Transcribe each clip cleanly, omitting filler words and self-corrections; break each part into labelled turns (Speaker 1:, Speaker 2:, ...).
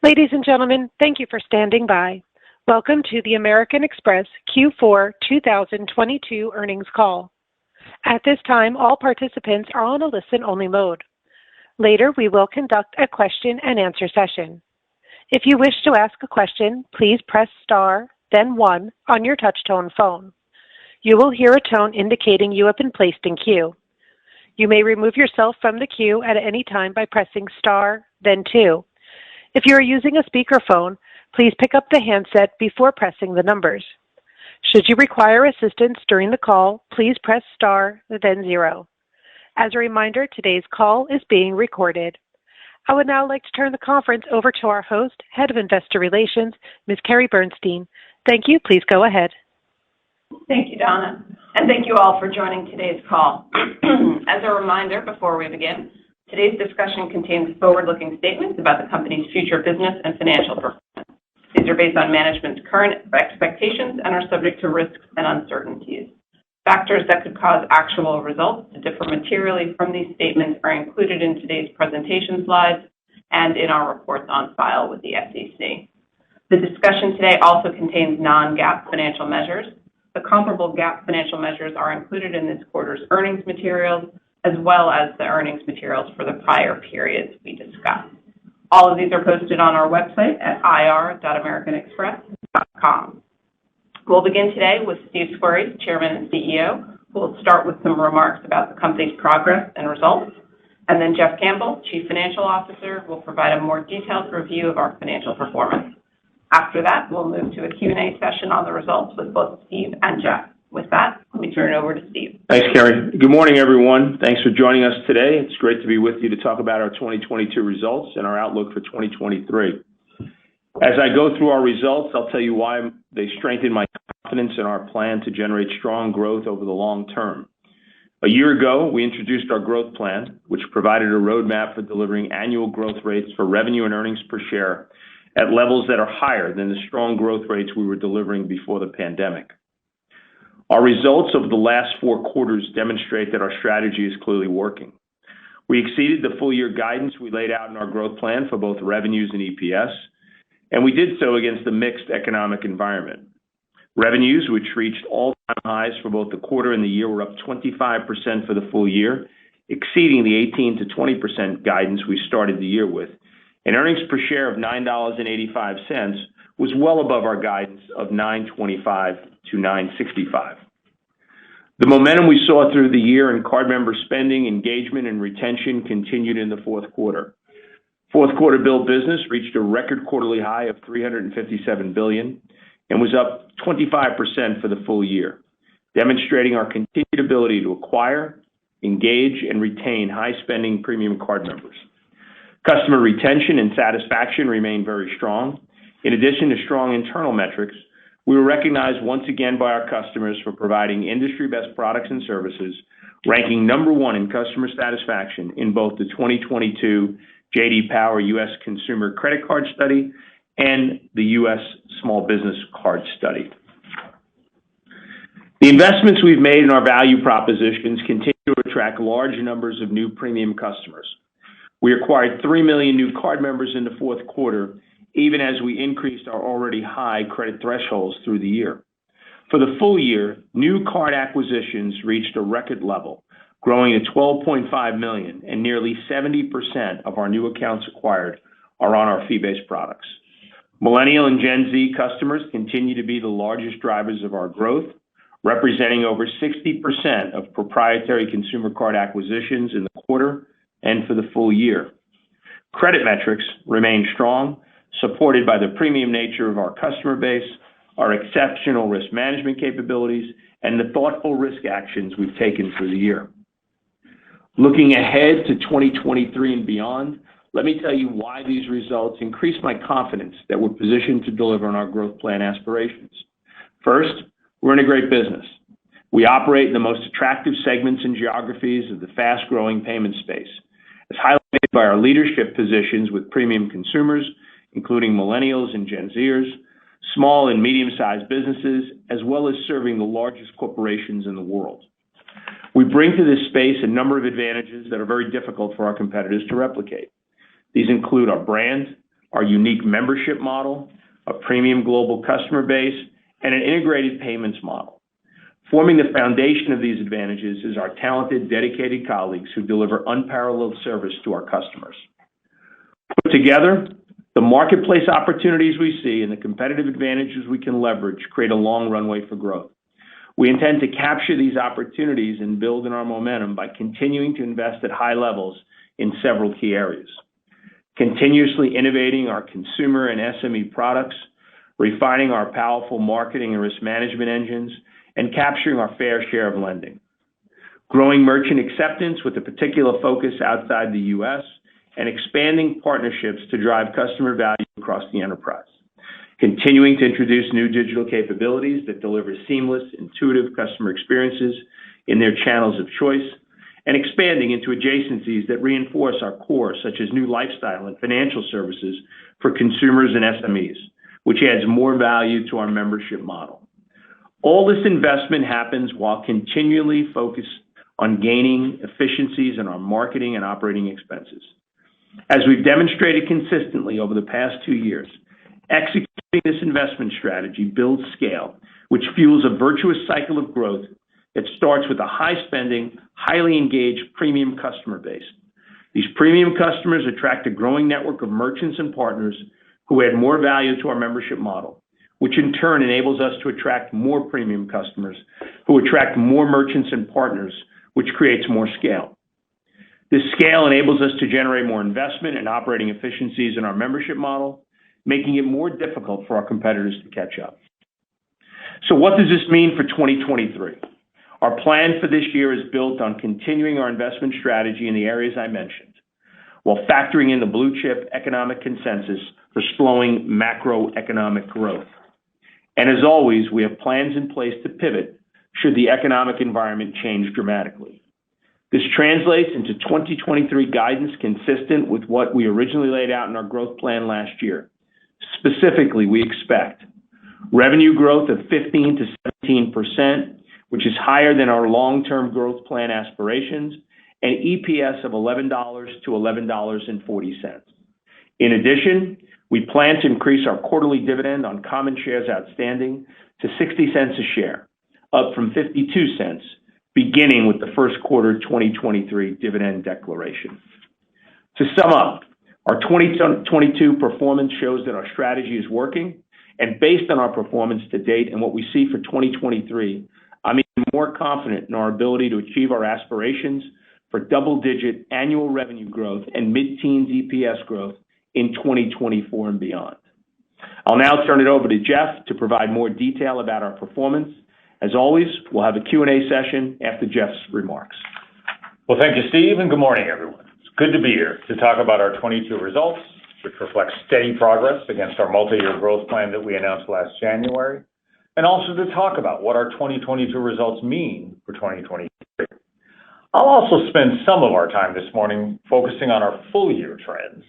Speaker 1: Ladies and gentlemen, thank you for standing by. Welcome to the American Express Q4 2022 earnings call. At this time, all participants are on a listen-only mode. Later, we will conduct a question-and-answer session. If you wish to ask a question, please press star, then one on your touch-tone phone. You will hear a tone indicating you have been placed in queue. You may remove yourself from the queue at any time by pressing star, then two. If you are using a speakerphone, please pick up the handset before pressing the numbers. Should you require assistance during the call, please press star, then zero. As a reminder, today's call is being recorded. I would now like to turn the conference over to our host, Head of Investor Relations, Ms. Carrie Bernstein. Thank you. Please go ahead.
Speaker 2: Thank you, Donna, and thank you all for joining today's call. As a reminder, before we begin, today's discussion contains forward-looking statements about the company's future business and financial performance. These are based on management's current expectations and are subject to risks and uncertainties. Factors that could cause actual results to differ materially from these statements are included in today's presentation slides and in our reports on file with the SEC. The discussion today also contains non-GAAP financial measures. The comparable GAAP financial measures are included in this quarter's earnings materials, as well as the earnings materials for the prior periods we discussed. All of these are posted on our website at ir.americanexpress.com. We'll begin today with Steve Squeri, Chairman and CEO, who will start with some remarks about the company's progress and results. And then Jeff Campbell, Chief Financial Officer, will provide a more detailed review of our financial performance. After that, we'll move to a Q&A session on the results with both Steve and Jeff. With that, let me turn it over to Steve.
Speaker 3: Thanks, Carrie. Good morning, everyone. Thanks for joining us today. It's great to be with you to talk about our 2022 results and our outlook for 2023. As I go through our results, I'll tell you why they strengthen my confidence in our plan to generate strong growth over the long term. A year ago, we introduced our growth plan, which provided a roadmap for delivering annual growth rates for revenue and earnings per share at levels that are higher than the strong growth rates we were delivering before the pandemic. Our results over the last 4 quarters demonstrate that our strategy is clearly working. We exceeded the full-year guidance we laid out in our growth plan for both revenues and EPS, and we did so against a mixed economic environment. Revenues, which reached all-time highs for both the quarter and the year, were up 25% for the full year, exceeding the 18 to 20% guidance we started the year with. And earnings per share of $9.85 was well above our guidance of $9.25 to $9.65. The momentum we saw through the year in card member spending, engagement, and retention continued in the fourth quarter. Fourth quarter billed business reached a record quarterly high of $357 billion and was up 25% for the full year, demonstrating our continued ability to acquire, engage, and retain high-spending premium card members. Customer retention and satisfaction remained very strong. In addition to strong internal metrics, we were recognized once again by our customers for providing industry-best products and services, ranking number 1 in customer satisfaction in both the 2022 J.D. Power U.S. Consumer Credit Card Study and the U.S. Small Business Card Study. The investments we've made in our value propositions continue to attract large numbers of new premium customers. We acquired 3 million new card members in the fourth quarter, even as we increased our already high credit thresholds through the year. For the full year, new card acquisitions reached a record level, growing to 12.5 million, and nearly 70% of our new accounts acquired are on our fee-based products. Millennial and Gen Z customers continue to be the largest drivers of our growth, representing over 60% of proprietary consumer card acquisitions in the quarter and for the full year. Credit metrics remain strong, supported by the premium nature of our customer base, our exceptional risk management capabilities, and the thoughtful risk actions we've taken through the year. Looking ahead to 2023 and beyond, let me tell you why these results increase my confidence that we're positioned to deliver on our growth plan aspirations. First, we're in a great business. We operate in the most attractive segments and geographies of the fast-growing payment space, as highlighted by our leadership positions with premium consumers, including millennials and Gen Zers, small and medium-sized businesses, as well as serving the largest corporations in the world. We bring to this space a number of advantages that are very difficult for our competitors to replicate. These include our brand, our unique membership model, a premium global customer base, and an integrated payments model. Forming the foundation of these advantages is our talented, dedicated colleagues who deliver unparalleled service to our customers. Put together, the marketplace opportunities we see and the competitive advantages we can leverage create a long runway for growth. We intend to capture these opportunities and build on our momentum by continuing to invest at high levels in several key areas. Continuously innovating our consumer and SME products, refining our powerful marketing and risk management engines, and capturing our fair share of lending. Growing merchant acceptance with a particular focus outside the U.S., and expanding partnerships to drive customer value across the enterprise. Continuing to introduce new digital capabilities that deliver seamless, intuitive customer experiences in their channels of choice, and expanding into adjacencies that reinforce our core, such as new lifestyle and financial services for consumers and SMEs, which adds more value to our membership model. All this investment happens while continually focused on gaining efficiencies in our marketing and operating expenses. As we've demonstrated consistently over the past 2 years, executing this investment strategy builds scale, which fuels a virtuous cycle of growth that starts with a high-spending, highly engaged premium customer base. These premium customers attract a growing network of merchants and partners who add more value to our membership model, which in turn enables us to attract more premium customers who attract more merchants and partners, which creates more scale. This scale enables us to generate more investment and operating efficiencies in our membership model, making it more difficult for our competitors to catch up. So what does this mean for 2023? Our plan for this year is built on continuing our investment strategy in the areas I mentioned, while factoring in the blue chip economic consensus for slowing macroeconomic growth. And as always, we have plans in place to pivot should the economic environment change dramatically. This translates into 2023 guidance consistent with what we originally laid out in our growth plan last year. Specifically, we expect revenue growth of 15 to 17%, which is higher than our long-term growth plan aspirations, and EPS of $11 to $11.40. In addition, we plan to increase our quarterly dividend on common shares outstanding to 60 cents a share, up from 52 cents, beginning with the first quarter 2023 dividend declaration. To sum up, our 2022 performance shows that our strategy is working, and based on our performance to date and what we see for 2023, I'm even more confident in our ability to achieve our aspirations for double-digit annual revenue growth and mid-teens EPS growth in 2024 and beyond. I'll now turn it over to Jeff to provide more detail about our performance. As always, we'll have a Q&A session after Jeff's remarks.
Speaker 4: Well, thank you, Steve, and good morning, everyone. It's good to be here to talk about our 22 results, which reflect steady progress against our multi-year growth plan that we announced last January, and also to talk about what our 2022 results mean for 2023. I'll also spend some of our time this morning focusing on our full-year trends,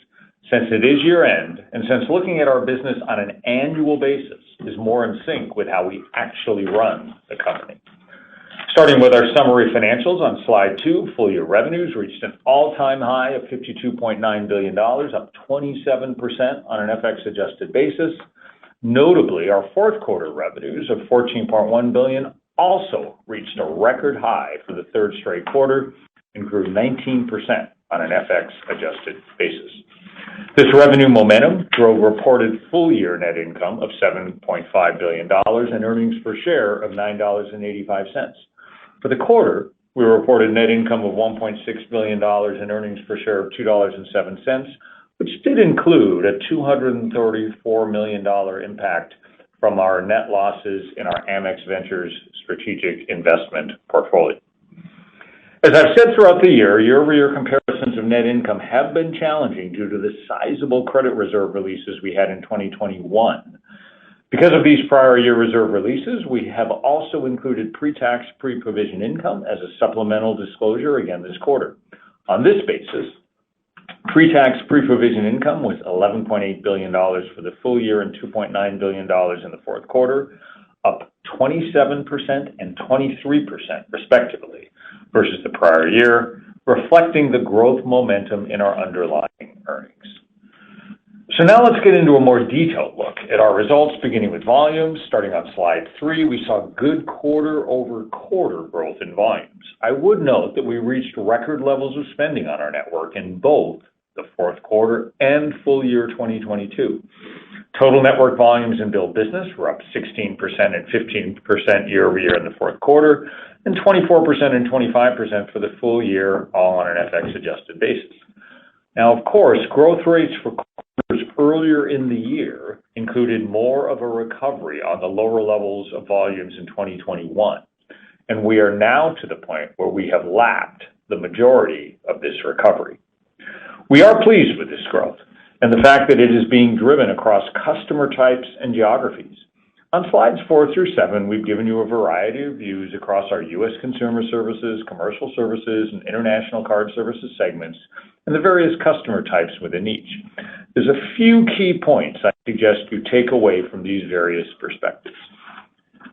Speaker 4: since it is year-end, and since looking at our business on an annual basis is more in sync with how we actually run the company. Starting with our summary financials on slide 2, full-year revenues reached an all-time high of $52.9 billion, up 27% on an FX-adjusted basis. Notably, our fourth quarter revenues of $14.1 billion also reached a record high for the third straight quarter and grew 19% on an FX-adjusted basis. This revenue momentum drove reported full-year net income of $7.5 billion and earnings per share of $9.85. For the quarter, we reported net income of $1.6 billion and earnings per share of $2.07, which did include a $234 million impact from our net losses in our Amex Ventures strategic investment portfolio. As I've said throughout the year, year-over-year comparisons of net income have been challenging due to the sizable credit reserve releases we had in 2021. Because of these prior year reserve releases, we have also included pre-tax, pre-provision income as a supplemental disclosure again this quarter. On this basis, pre-tax, pre-provision income was $11.8 billion for the full year and $2.9 billion in the fourth quarter, up 27% and 23% respectively versus the prior year, reflecting the growth momentum in our underlying earnings. So now let's get into a more detailed look at our results, beginning with volumes. Starting on slide 3, we saw good quarter-over-quarter growth in volumes. I would note that we reached record levels of spending on our network in both the fourth quarter and full year 2022. Total network volumes in billed business were up 16% and 15% year-over-year in the fourth quarter, and 24% and 25% for the full year, all on an FX-adjusted basis. Now, of course, growth rates for quarters earlier in the year included more of a recovery on the lower levels of volumes in 2021, and we are now to the point where we have lapped the majority of this recovery. We are pleased with this growth and the fact that it is being driven across customer types and geographies. On slides 4 through 7, we've given you a variety of views across our U.S. Consumer Services, Commercial Services, and International Card Services segments, and the various customer types within each. There's a few key points I suggest you take away from these various perspectives.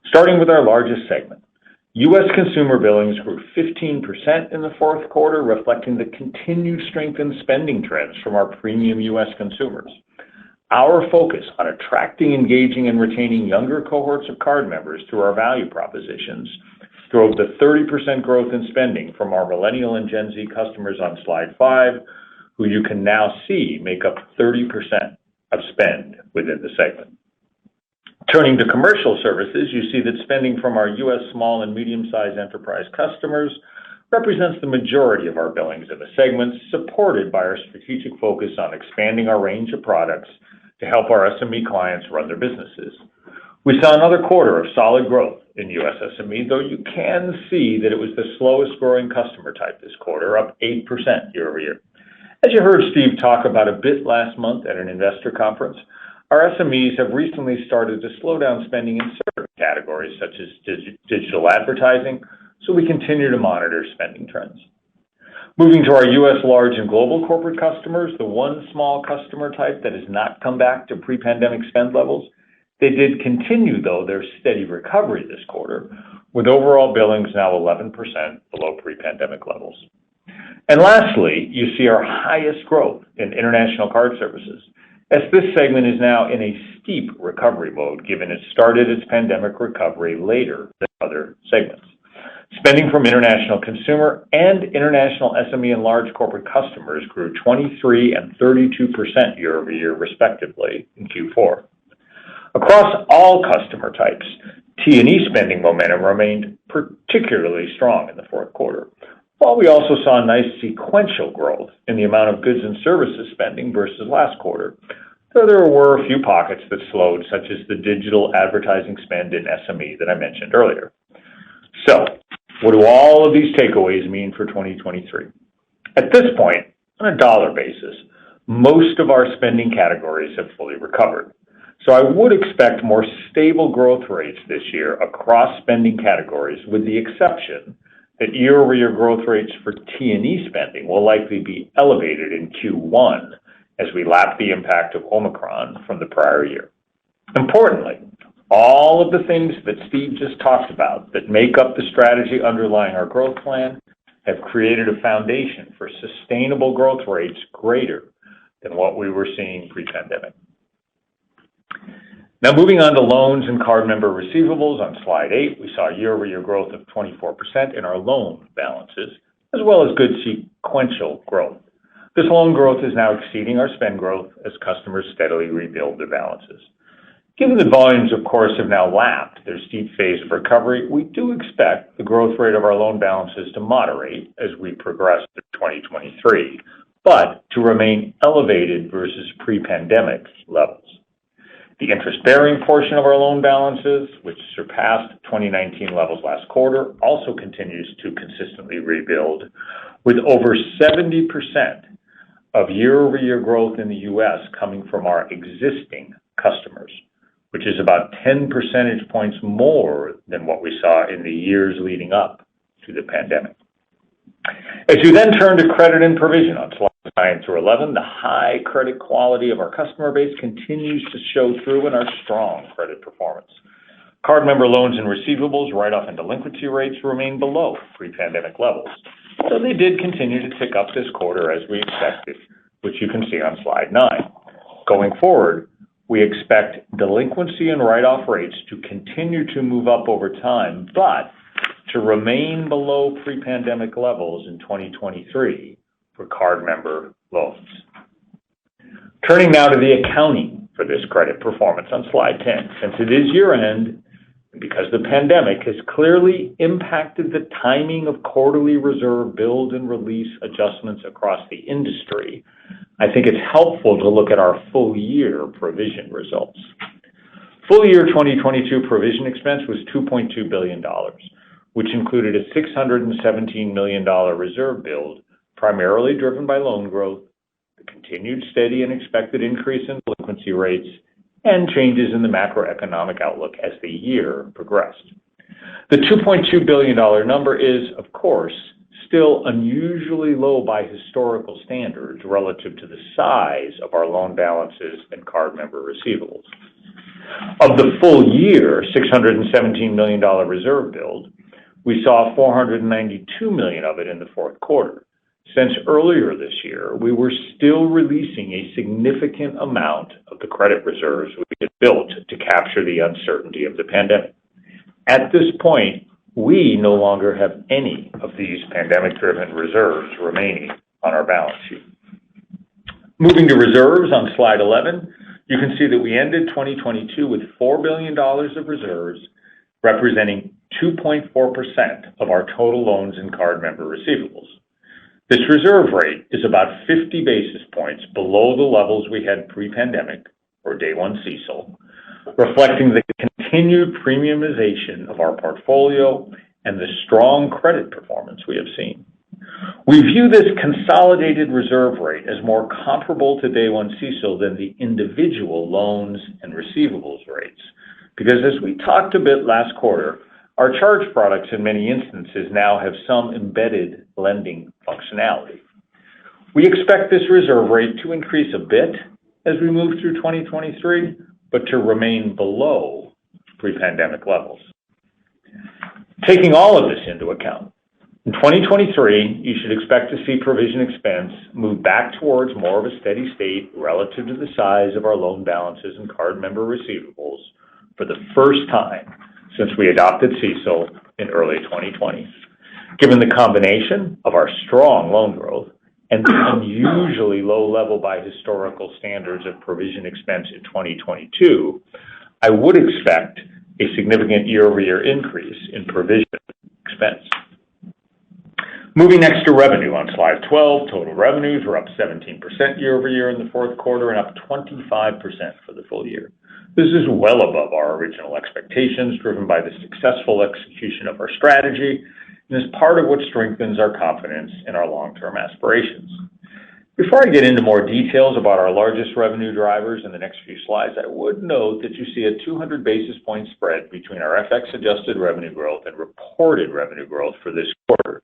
Speaker 4: Starting with our largest segment, U.S. consumer billings grew 15% in the fourth quarter, reflecting the continued strength in spending trends from our premium U.S. consumers. Our focus on attracting, engaging, and retaining younger cohorts of card members through our value propositions drove the 30% growth in spending from our Millennial and Gen Z customers on slide 5, who you can now see make up 30% of spend within the segment. Turning to Commercial Services, you see that spending from our U.S. small and medium-sized enterprise customers represents the majority of our billings in the segment, supported by our strategic focus on expanding our range of products to help our SME clients run their businesses. We saw another quarter of solid growth in U.S. SME, though you can see that it was the slowest growing customer type this quarter, up 8% year over year. As you heard Steve talk about a bit last month at an investor conference, our SMEs have recently started to slow down spending in certain categories, such as digital advertising, so we continue to monitor spending trends. Moving to our U.S. large and global corporate customers, the one small customer type that has not come back to pre-pandemic spend levels, they did continue, though, their steady recovery this quarter, with overall billings now 11% below pre-pandemic levels. And lastly, you see our highest growth in International Card Services, as this segment is now in a steep recovery mode, given it started its pandemic recovery later than other segments. Spending from international consumer and international SME and large corporate customers grew 23% and 32% year over year, respectively, in Q4. Across all customer types, T&E spending momentum remained particularly strong in the fourth quarter, while we also saw nice sequential growth in the amount of goods and services spending versus last quarter, though there were a few pockets that slowed, such as the digital advertising spend in SME that I mentioned earlier. So, what do all of these takeaways mean for 2023? At this point, on a dollar basis, most of our spending categories have fully recovered. So I would expect more stable growth rates this year across spending categories, with the exception that year-over-year growth rates for T&E spending will likely be elevated in Q1 as we lap the impact of Omicron from the prior year. Importantly, all of the things that Steve just talked about that make up the strategy underlying our growth plan have created a foundation for sustainable growth rates greater than what we were seeing pre-pandemic. Now, moving on to loans and card member receivables, on slide 8, we saw year-over-year growth of 24% in our loan balances, as well as good sequential growth. This loan growth is now exceeding our spend growth as customers steadily rebuild their balances. Given that volumes, of course, have now lapped their steep phase of recovery, we do expect the growth rate of our loan balances to moderate as we progress through 2023, but to remain elevated versus pre-pandemic levels. The interest-bearing portion of our loan balances, which surpassed 2019 levels last quarter, also continues to consistently rebuild, with over 70% of year-over-year growth in the U.S. coming from our existing customers, which is about 10 percentage points more than what we saw in the years leading up to the pandemic. As you then turn to credit and provision on slides 9 through 11, the high credit quality of our customer base continues to show through in our strong credit performance. Card member loans and receivables, write-off and delinquency rates remain below pre-pandemic levels, so they did continue to tick up this quarter as we expected, which you can see on slide 9. Going forward, we expect delinquency and write-off rates to continue to move up over time, but to remain below pre-pandemic levels in 2023 for card member loans. Turning now to the accounting for this credit performance on slide 10. Since it is year-end, and because the pandemic has clearly impacted the timing of quarterly reserve build and release adjustments across the industry, I think it's helpful to look at our full-year provision results. Full-year 2022 provision expense was $2.2 billion, which included a $617 million reserve build, primarily driven by loan growth, the continued steady and expected increase in delinquency rates, and changes in the macroeconomic outlook as the year progressed. The $2.2 billion number is, of course, still unusually low by historical standards relative to the size of our loan balances and card member receivables. Of the full year $617 million reserve build, we saw $492 million of it in the fourth quarter. Since earlier this year, we were still releasing a significant amount of the credit reserves we had built to capture the uncertainty of the pandemic. At this point, we no longer have any of these pandemic-driven reserves remaining on our balance sheet. Moving to reserves on slide 11, you can see that we ended 2022 with $4 billion of reserves, representing 2.4% of our total loans and card member receivables. This reserve rate is about 50 basis points below the levels we had pre-pandemic, or day one CECL, reflecting the continued premiumization of our portfolio and the strong credit performance we have seen. We view this consolidated reserve rate as more comparable to day one CECL than the individual loans and receivables rates, because as we talked a bit last quarter, our charge products in many instances now have some embedded lending functionality. We expect this reserve rate to increase a bit as we move through 2023, but to remain below pre-pandemic levels. Taking all of this into account, in 2023, you should expect to see provision expense move back towards more of a steady state relative to the size of our loan balances and card member receivables for the first time since we adopted CECL in early 2020. Given the combination of our strong loan growth and the unusually low level by historical standards of provision expense in 2022, I would expect a significant year-over-year increase in provision expense. Moving next to revenue on slide 12, total revenues were up 17% year-over-year in the fourth quarter and up 25% for the full year. This is well above our original expectations, driven by the successful execution of our strategy, and is part of what strengthens our confidence in our long-term aspirations. Before I get into more details about our largest revenue drivers in the next few slides, I would note that you see a 200 basis point spread between our FX-adjusted revenue growth and reported revenue growth for this quarter.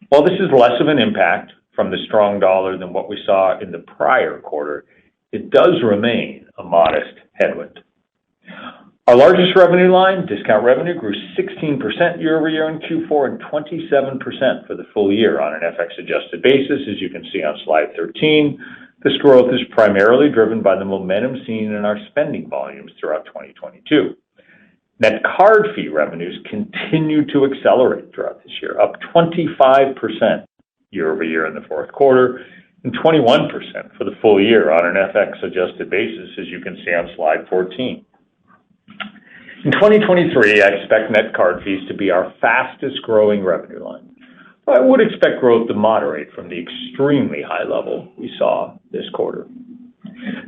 Speaker 4: While this is less of an impact from the strong dollar than what we saw in the prior quarter, it does remain a modest headwind. Our largest revenue line, discount revenue, grew 16% year-over-year in Q4 and 27% for the full year on an FX-adjusted basis, as you can see on slide 13. This growth is primarily driven by the momentum seen in our spending volumes throughout 2022. Net card fee revenues continued to accelerate throughout this year, up 25% year-over-year in the fourth quarter and 21% for the full year on an FX-adjusted basis, as you can see on slide 14. In 2023, I expect net card fees to be our fastest growing revenue line. But I would expect growth to moderate from the extremely high level we saw this quarter.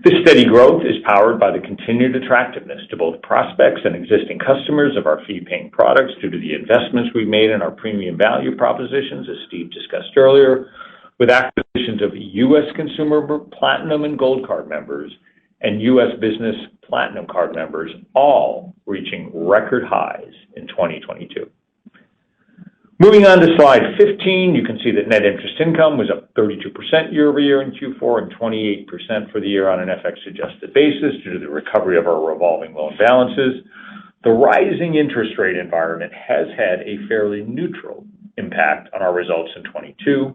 Speaker 4: This steady growth is powered by the continued attractiveness to both prospects and existing customers of our fee-paying products due to the investments we've made in our premium value propositions, as Steve discussed earlier, with acquisitions of U.S. Consumer Platinum and Gold Card members and U.S. Business Platinum Card members, all reaching record highs in 2022. Moving on to slide 15, you can see that net interest income was up 32% year-over-year in Q4 and 28% for the year on an FX-adjusted basis due to the recovery of our revolving loan balances. The rising interest rate environment has had a fairly neutral impact on our results in 22,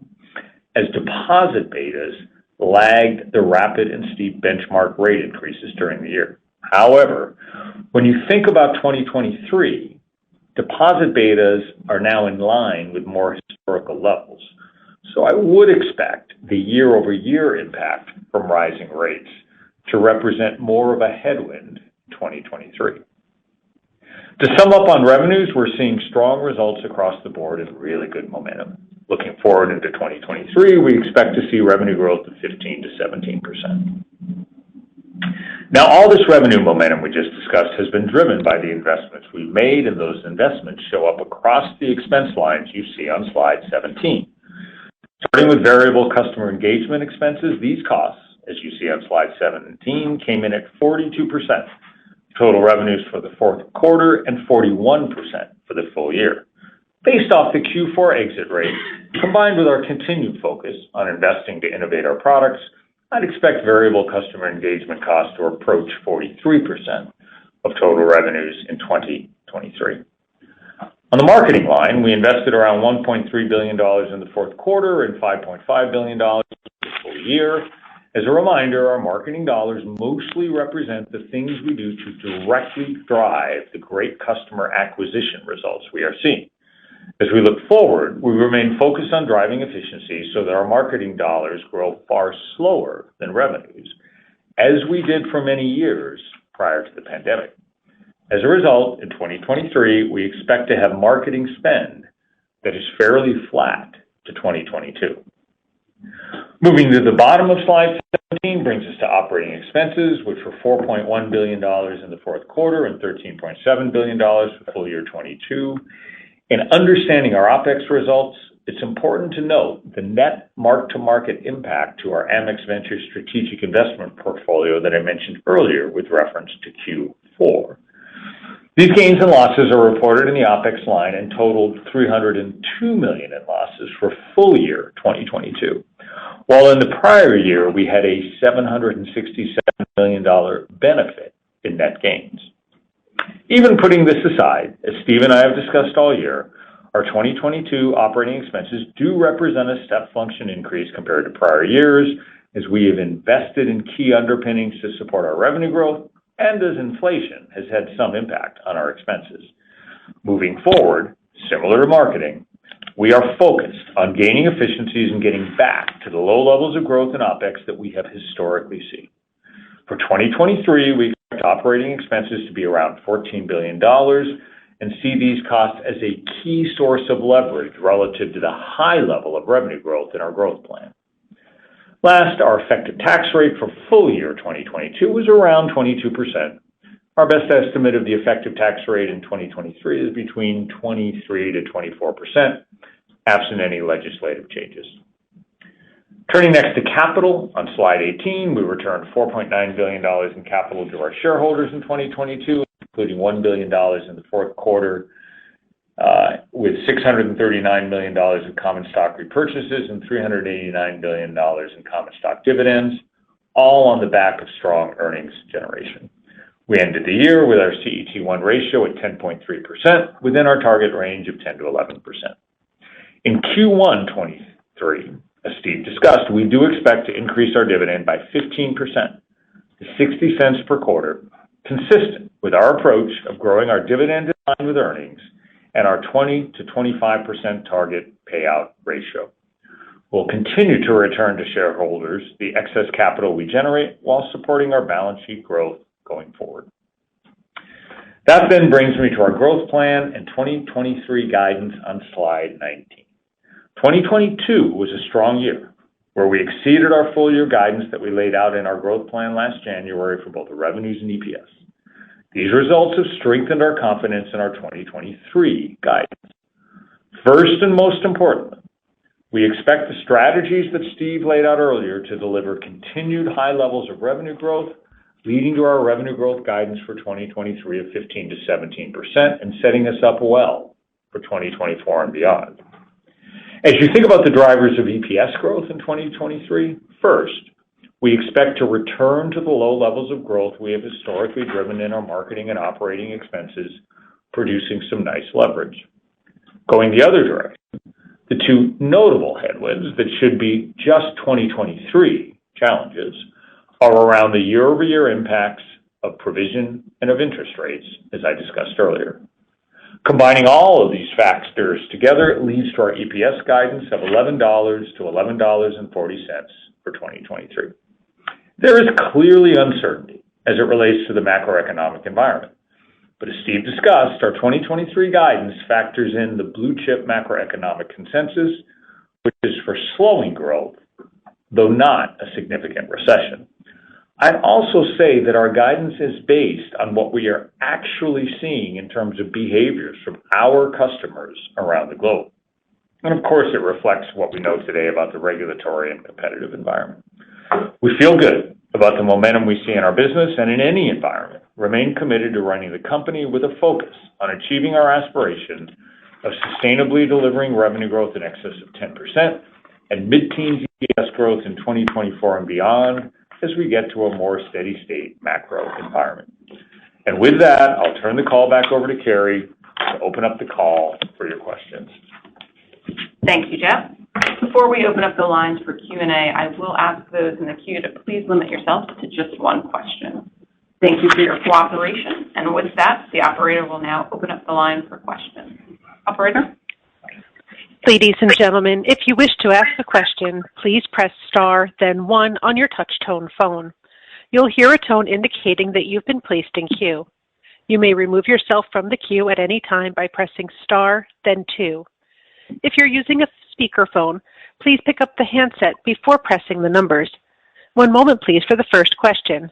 Speaker 4: as deposit betas lagged the rapid and steep benchmark rate increases during the year. However, when you think about 2023, deposit betas are now in line with more historical levels. So I would expect the year-over-year impact from rising rates to represent more of a headwind in 2023. To sum up on revenues, we're seeing strong results across the board and really good momentum. Looking forward into 2023, we expect to see revenue growth of 15 to 17%. Now, all this revenue momentum we just discussed has been driven by the investments we've made, and those investments show up across the expense lines you see on slide 17. Starting with variable customer engagement expenses, these costs, as you see on slide 17, came in at 42% total revenues for the fourth quarter and 41% for the full year. Based off the Q4 exit rate, combined with our continued focus on investing to innovate our products, I'd expect variable customer engagement costs to approach 43% of total revenues in 2023. On the marketing line, we invested around $1.3 billion in the fourth quarter and $5.5 billion for the full year. As a reminder, our marketing dollars mostly represent the things we do to directly drive the great customer acquisition results we are seeing. As we look forward, we remain focused on driving efficiency so that our marketing dollars grow far slower than revenues, as we did for many years prior to the pandemic. As a result, in 2023, we expect to have marketing spend that is fairly flat to 2022. Moving to the bottom of slide 17 brings us to operating expenses, which were $4.1 billion in the fourth quarter and $13.7 billion for full year 22. In understanding our OPEX results, it's important to note the net mark-to-market impact to our Amex Ventures strategic investment portfolio that I mentioned earlier with reference to Q4. These gains and losses are reported in the OPEX line and totaled $302 million in losses for full year 2022, while in the prior year we had a $767 million benefit in net gains. Even putting this aside, as Steve and I have discussed all year, our 2022 operating expenses do represent a step function increase compared to prior years, as we have invested in key underpinnings to support our revenue growth and as inflation has had some impact on our expenses. Moving forward, similar to marketing, we are focused on gaining efficiencies and getting back to the low levels of growth in OPEX that we have historically seen. For 2023, we expect operating expenses to be around $14 billion and see these costs as a key source of leverage relative to the high level of revenue growth in our growth plan. Last, our effective tax rate for full year 2022 was around 22%. Our best estimate of the effective tax rate in 2023 is between 23 to 24%, absent any legislative changes. Turning next to capital, on slide 18, we returned $4.9 billion in capital to our shareholders in 2022, including $1 billion in the fourth quarter, with $639 million in common stock repurchases and $389 million in common stock dividends, all on the back of strong earnings generation. We ended the year with our CET1 ratio at 10.3%, within our target range of 10 to 11%. In Q1 23, as Steve discussed, we do expect to increase our dividend by 15% to 60 cents per quarter, consistent with our approach of growing our dividend in line with earnings and our 20 to 25% target payout ratio. We'll continue to return to shareholders the excess capital we generate while supporting our balance sheet growth going forward. That then brings me to our growth plan and 2023 guidance on slide 19. 2022 was a strong year where we exceeded our full year guidance that we laid out in our growth plan last January for both the revenues and EPS. These results have strengthened our confidence in our 2023 guidance. First and most importantly, we expect the strategies that Steve laid out earlier to deliver continued high levels of revenue growth, leading to our revenue growth guidance for 2023 of 15 to 17% and setting us up well for 2024 and beyond. As you think about the drivers of EPS growth in 2023, first, we expect to return to the low levels of growth we have historically driven in our marketing and operating expenses, producing some nice leverage. Going the other direction, the two notable headwinds that should be just 2023 challenges are around the year-over-year impacts of provision and of interest rates, as I discussed earlier. Combining all of these factors together, it leads to our EPS guidance of $11 to $11.40 for 2023. There is clearly uncertainty as it relates to the macroeconomic environment. But as Steve discussed, our 2023 guidance factors in the blue chip macroeconomic consensus, which is for slowing growth, though not a significant recession. I'd also say that our guidance is based on what we are actually seeing in terms of behaviors from our customers around the globe. And of course, it reflects what we know today about the regulatory and competitive environment. We feel good about the momentum we see in our business and in any environment, remain committed to running the company with a focus on achieving our aspiration of sustainably delivering revenue growth in excess of 10% and mid-teens EPS growth in 2024 and beyond as we get to a more steady state macro environment. And with that, I'll turn the call back over to Carrie to open up the call for your questions.
Speaker 2: Thank you, Jeff. Before we open up the lines for Q&A, I will ask those in the queue to please limit yourself to just one question. Thank you for your cooperation. And with that, the operator will now open up the line for questions. Operator?
Speaker 1: Ladies and gentlemen, if you wish to ask a question, please press star, then 1 on your touch-tone phone. You'll hear a tone indicating that you've been placed in queue. You may remove yourself from the queue at any time by pressing star, then 2. If you're using a speakerphone, please pick up the handset before pressing the numbers. One moment, please, for the first question.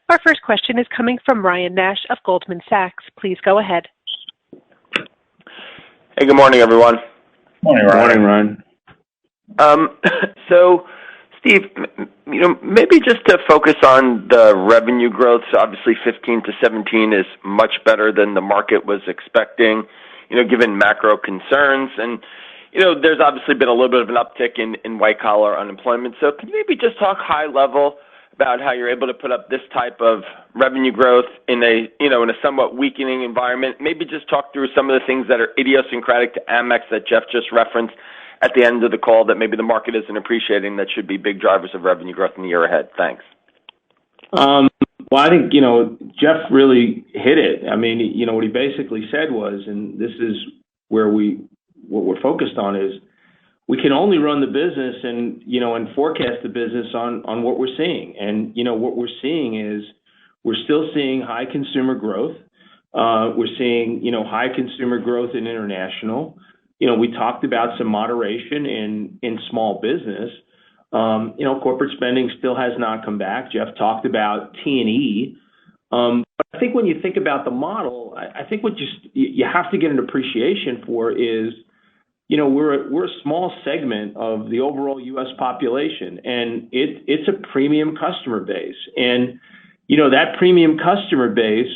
Speaker 1: Our first question is coming from Ryan Nash of Goldman Sachs. Please go ahead.
Speaker 5: Hey, good morning, everyone.
Speaker 4: Morning, Ryan.
Speaker 5: So, Steve, maybe just to focus on the revenue growth. So obviously 15 to 17 is much better than the market was expecting, given macro concerns. And, there's obviously been a little bit of an uptick in white-collar unemployment. So can you maybe just talk high level about how you're able to put up this type of revenue growth in a somewhat weakening environment? Maybe just talk through some of the things that are idiosyncratic to Amex that Jeff just referenced at the end of the call that maybe the market isn't appreciating that should be big drivers of revenue growth in the year ahead. Thanks.
Speaker 3: Well, I think, Jeff really hit it. I mean, what he basically said was, and this is where what we're focused on is, we can only run the business and forecast the business on what we're seeing. And, what we're seeing is we're still seeing high consumer growth. We're seeing, high consumer growth in international. We talked about some moderation in small business. Corporate spending still has not come back. Jeff talked about T&E. But I think when you think about the model, I think what you have to get an appreciation for is, we're a small segment of the overall U.S. population, and it's a premium customer base. And, that premium customer base,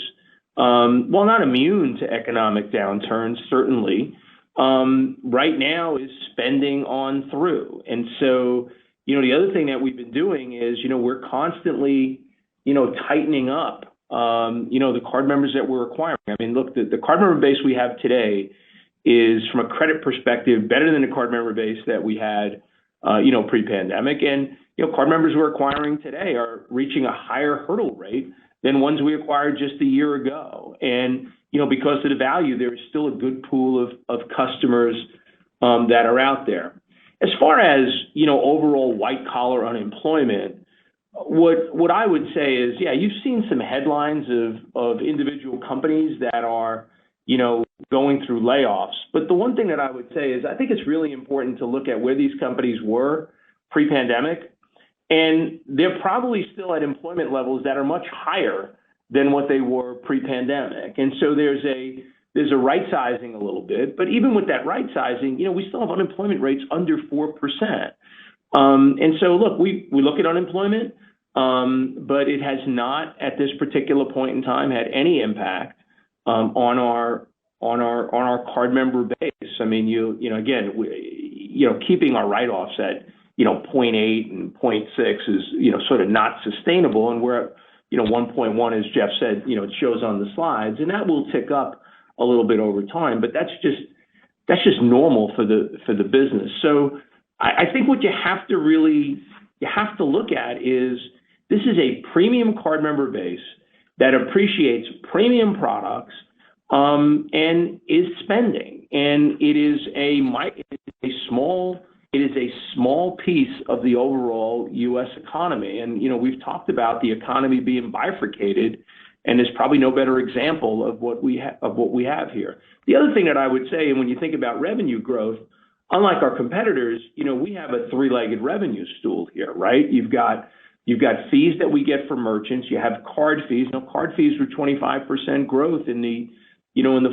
Speaker 3: while not immune to economic downturns, certainly, right now is spending on through. And so, the other thing that we've been doing is, we're constantly, tightening up, the card members that we're acquiring. I mean, look, the card member base we have today is, from a credit perspective, better than the card member base that we had, pre-pandemic. And, card members we're acquiring today are reaching a higher hurdle rate than ones we acquired just a year ago. And, because of the value, there is still a good pool of customers that are out there. As far as, overall white-collar unemployment, what I would say is, yeah, you've seen some headlines of individual companies that are, going through layoffs. But the one thing that I would say is I think it's really important to look at where these companies were pre-pandemic, and they're probably still at employment levels that are much higher than what they were pre-pandemic. And so there's a right sizing a little bit, but even with that right sizing, we still have unemployment rates under 4%. And so look, we look at unemployment, but it has not at this particular point in time had any impact on our card member base. I mean, again, keeping our write-offs at 0.8 and 0.6 is sort of not sustainable, and we're at 1.1, as Jeff said, it shows on the slides, and that will tick up a little bit over time, but that's just normal for the business. So I think what you have to really you have to look at is this is a premium card member base that appreciates premium products and is spending. And it is a small piece of the overall U.S. economy. And, we've talked about the economy being bifurcated, and there's probably no better example of what we have here. The other thing that I would say, and when you think about revenue growth, unlike our competitors, we have a three-legged revenue stool here, right? You've got fees that we get from merchants. You have card fees. Card fees were 25% growth in the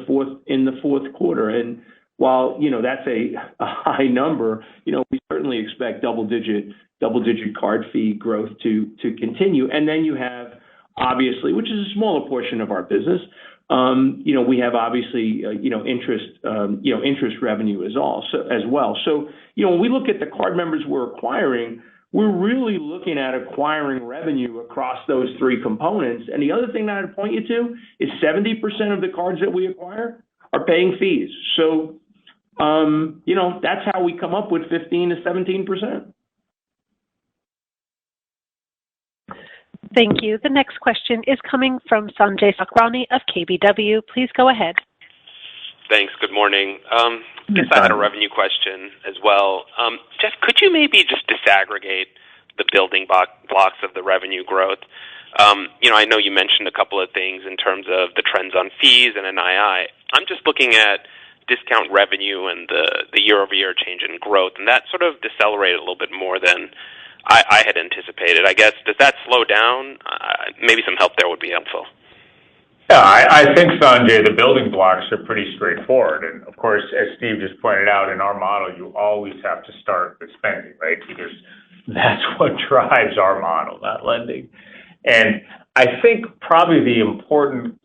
Speaker 3: fourth quarter. And while that's a high number, we certainly expect double-digit card fee growth to continue. And then you have, obviously, which is a smaller portion of our business, we have obviously interest revenue as well. So when we look at the card members we're acquiring, we're really looking at acquiring revenue across those three components. And the other thing that I'd point you to is 70% of the cards that we acquire are paying fees. So that's how we come up with 15 to 17%.
Speaker 1: Thank you. The next question is coming from Sanjay Sakhrani of KBW. Please go ahead.
Speaker 6: Thanks. Good morning. Guess I had a revenue question as well. Jeff, could you maybe just disaggregate the building blocks of the revenue growth? I know you mentioned a couple of things in terms of the trends on fees and NII. I'm just looking at discount revenue and the year-over-year change in growth, and that sort of decelerated a little bit more than I had anticipated. I guess, does that slow down? Maybe some help there would be helpful.
Speaker 4: Yeah, I think, Sanjay, the building blocks are pretty straightforward. And, of course, as Steve just pointed out, in our model, you always have to start with spending, right? Because that's what drives our model, not lending. And I think probably the important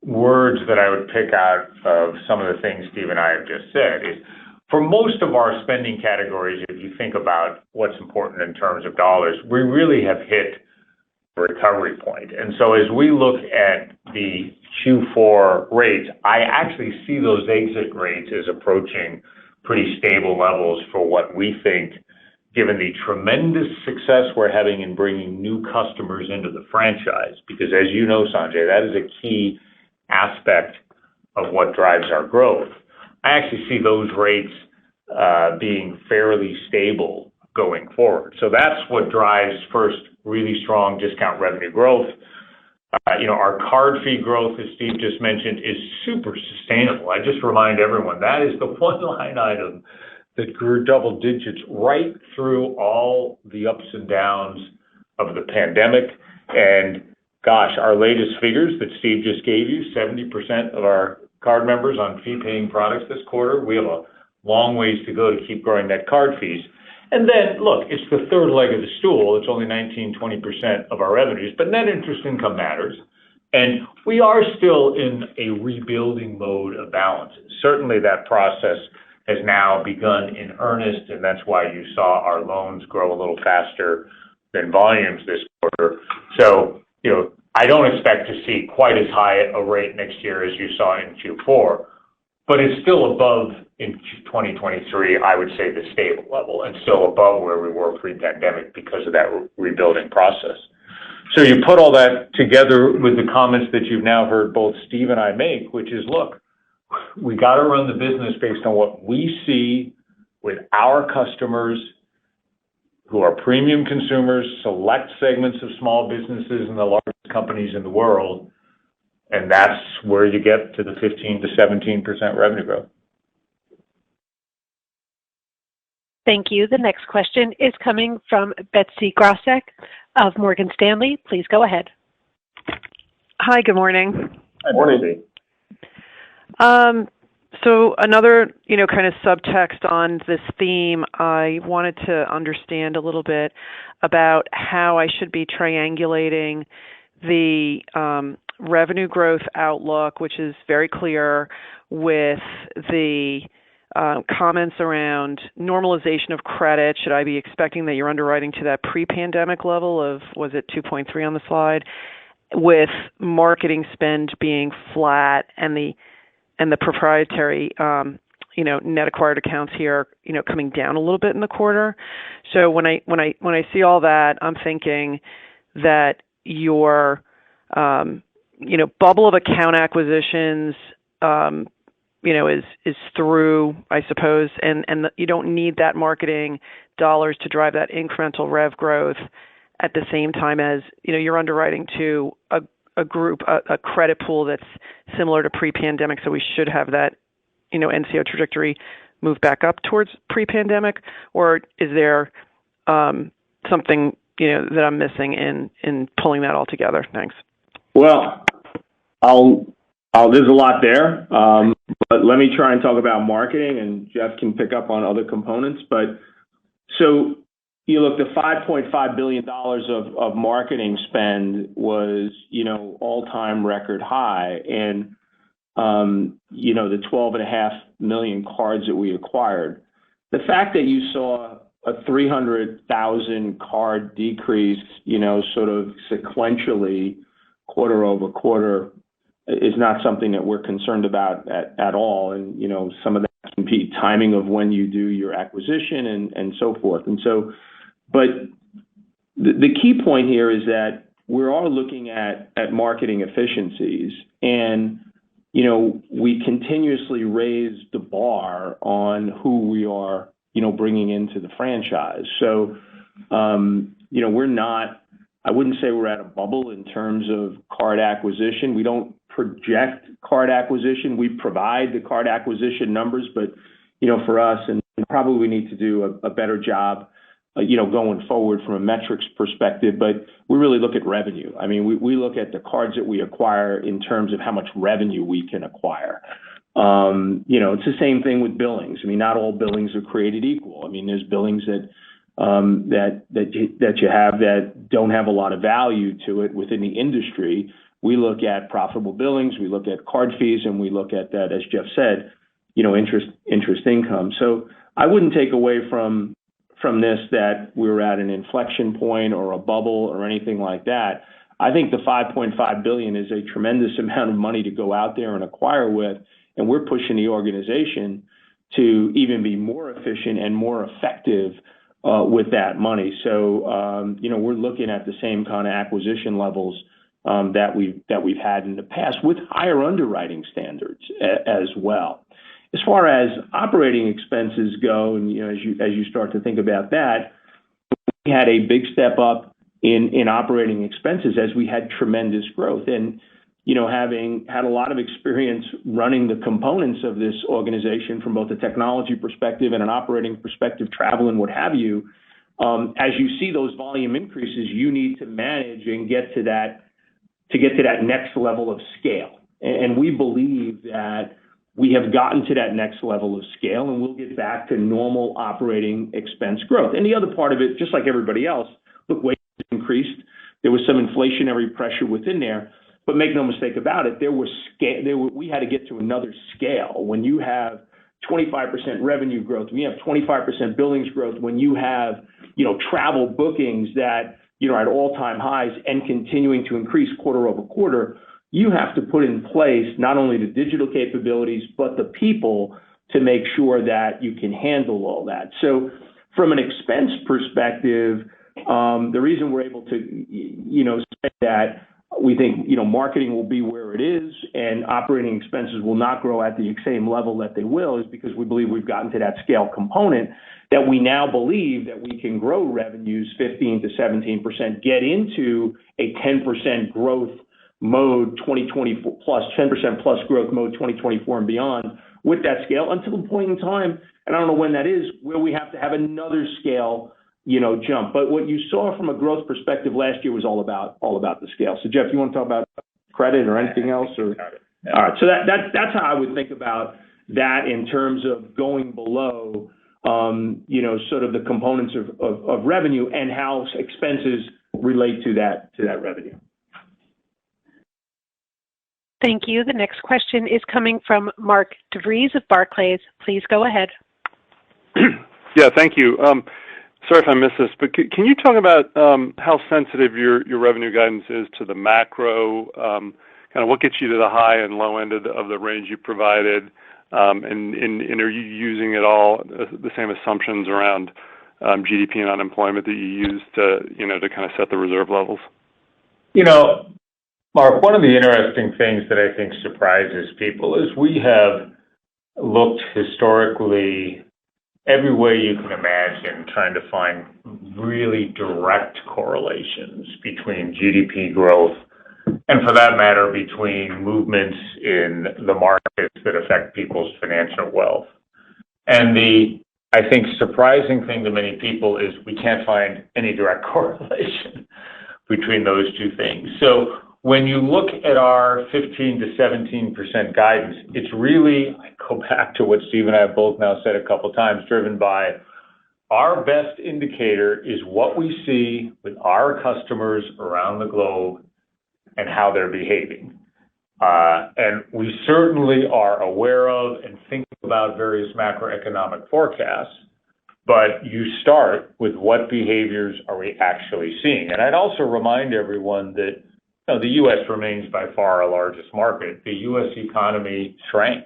Speaker 4: words that I would pick out of some of the things Steve and I have just said is, for most of our spending categories, if you think about what's important in terms of dollars, we really have hit a recovery point. And so as we look at the Q4 rates, I actually see those exit rates as approaching pretty stable levels for what we think, given the tremendous success we're having in bringing new customers into the franchise. Because as you know, Sanjay, that is a key aspect of what drives our growth. I actually see those rates being fairly stable going forward. So that's what drives, first, really strong discount revenue growth. Our card fee growth, as Steve just mentioned, is super sustainable. I just remind everyone, that is the one line item that grew double digits right through all the ups and downs of the pandemic. And gosh, our latest figures that Steve just gave you, 70% of our card members on fee-paying products this quarter. We have a long ways to go to keep growing net card fees. And then, look, it's the third leg of the stool. It's only 19-20% of our revenues, but net interest income matters. And we are still in a rebuilding mode of balances. Certainly that process has now begun in earnest, and that's why you saw our loans grow a little faster than volumes this quarter. So, I don't expect to see quite as high a rate next year as you saw in Q4, but it's still above in 2023, I would say, the stable level, and still above where we were pre-pandemic because of that rebuilding process. So you put all that together with the comments that you've now heard both Steve and I make, which is, look, we got to run the business based on what we see with our customers who are premium consumers, select segments of small businesses and the largest companies in the world, and that's where you get to the 15 to 17% revenue growth.
Speaker 1: Thank you. The next question is coming from Betsy Graseck of Morgan Stanley. Please go ahead.
Speaker 7: Hi, good morning.
Speaker 4: Good morning.
Speaker 7: So another, kind of subtext on this theme, I wanted to understand a little bit about how I should be triangulating the revenue growth outlook, which is very clear, with the comments around normalization of credit. Should I be expecting that you're underwriting to that pre-pandemic level of, was it 2.3 on the slide, with marketing spend being flat and the proprietary, net acquired accounts here, coming down a little bit in the quarter. So when I see all that, I'm thinking that your, bubble of account acquisitions, is through, I suppose, and you don't need that marketing dollars to drive that incremental rev growth at the same time as, you're underwriting to a group, a credit pool that's similar to pre-pandemic. So we should have that, NCO trajectory move back up towards pre-pandemic, or is there something, that I'm missing in pulling that all together? Thanks.
Speaker 3: Well, there's a lot there, but let me try and talk about marketing, and Jeff can pick up on other components. But so you look, the $5.5 billion of marketing spend was, all-time record high, and the 12.5 million cards that we acquired. The fact that you saw a 300,000 card decrease, sort of sequentially quarter over quarter is not something that we're concerned about at all. And, some of that can be timing of when you do your acquisition and so forth. And so, but the key point here is that we're all looking at marketing efficiencies, and, we continuously raise the bar on who we are, bringing into the franchise. So, we're not, I wouldn't say we're at a bubble in terms of card acquisition. We don't project card acquisition. We provide the card acquisition numbers, but, for us, and probably we need to do a better job, going forward from a metrics perspective, but we really look at revenue. I mean, we look at the cards that we acquire in terms of how much revenue we can acquire. It's the same thing with billings. I mean, not all billings are created equal. I mean, there's billings that you have that don't have a lot of value to it within the industry. We look at profitable billings, we look at card fees, and we look at that, as Jeff said, interest income. So I wouldn't take away from this that we're at an inflection point or a bubble or anything like that. I think the $5.5 billion is a tremendous amount of money to go out there and acquire with, and we're pushing the organization to even be more efficient and more effective with that money. So, we're looking at the same kind of acquisition levels that we've had in the past with higher underwriting standards as well. As far as operating expenses go, and as you start to think about that, we had a big step up in operating expenses as we had tremendous growth. And having had a lot of experience running the components of this organization from both a technology perspective and an operating perspective, travel and what have you, as you see those volume increases, you need to manage and get to that next level of scale. And we believe that we have gotten to that next level of scale, and we'll get back to normal operating expense growth. And the other part of it, just like everybody else, look, wages increased. There was some inflationary pressure within there, but make no mistake about it, we had to get to another scale. When you have 25% revenue growth, when you have 25% billings growth, when you have, travel bookings that, are at all-time highs and continuing to increase quarter over quarter, you have to put in place not only the digital capabilities, but the people to make sure that you can handle all that. So from an expense perspective, the reason we're able to, say that we think, marketing will be where it is and operating expenses will not grow at the same level that they will is because we believe we've gotten to that scale component that we now believe that we can grow revenues 15 to 17%, get into a 10% growth mode 2024 plus, 10% plus growth mode 2024 and beyond with that scale until the point in time, and I don't know when that is, where we have to have another scale, jump. But what you saw from a growth perspective last year was all about the scale. So Jeff, you want to talk about credit or anything else? Or yeah. All right. So that's how I would think about that in terms of going below, sort of the components of revenue and how expenses relate to that revenue.
Speaker 1: Thank you. The next question is coming from Mark DeVries of Barclays. Please go ahead.
Speaker 8: Yeah, thank you. Sorry if I missed this, but can you talk about how sensitive your revenue guidance is to the macro? Kind of what gets you to the high and low end of the range you provided? And are you using at all the same assumptions around GDP and unemployment that you use to kind of set the reserve levels?
Speaker 4: Mark, one of the interesting things that I think surprises people is we have looked historically every way you can imagine, trying to find really direct correlations between GDP growth and, for that matter, between movements in the markets that affect people's financial wealth. And I think, surprising thing to many people is we can't find any direct correlation between those two things. So when you look at our 15 to 17% guidance, it's really, I go back to what Steve and I have both now said a couple of times, driven by our best indicator is what we see with our customers around the globe and how they're behaving. And we certainly are aware of and think about various macroeconomic forecasts, but you start with what behaviors are we actually seeing. And I'd also remind everyone that the U.S. remains by far our largest market. The U.S. economy shrank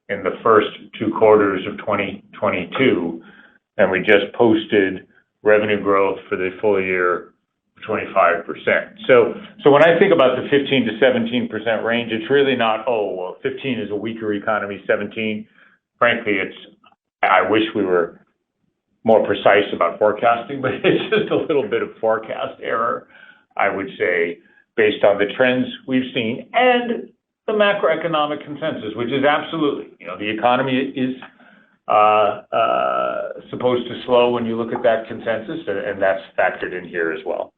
Speaker 4: in the first 2 quarters of 2022, and we just posted revenue growth for the full year of 25%. So when I think about the 15 to 17% range, it's really not, 15 is a weaker economy, 17. Frankly, I wish we were more precise about forecasting, but it's just a little bit of forecast error, I would say, based on the trends we've seen and the macroeconomic consensus, which is absolutely, the economy is supposed to slow when you look at that consensus, and that's factored in here as well.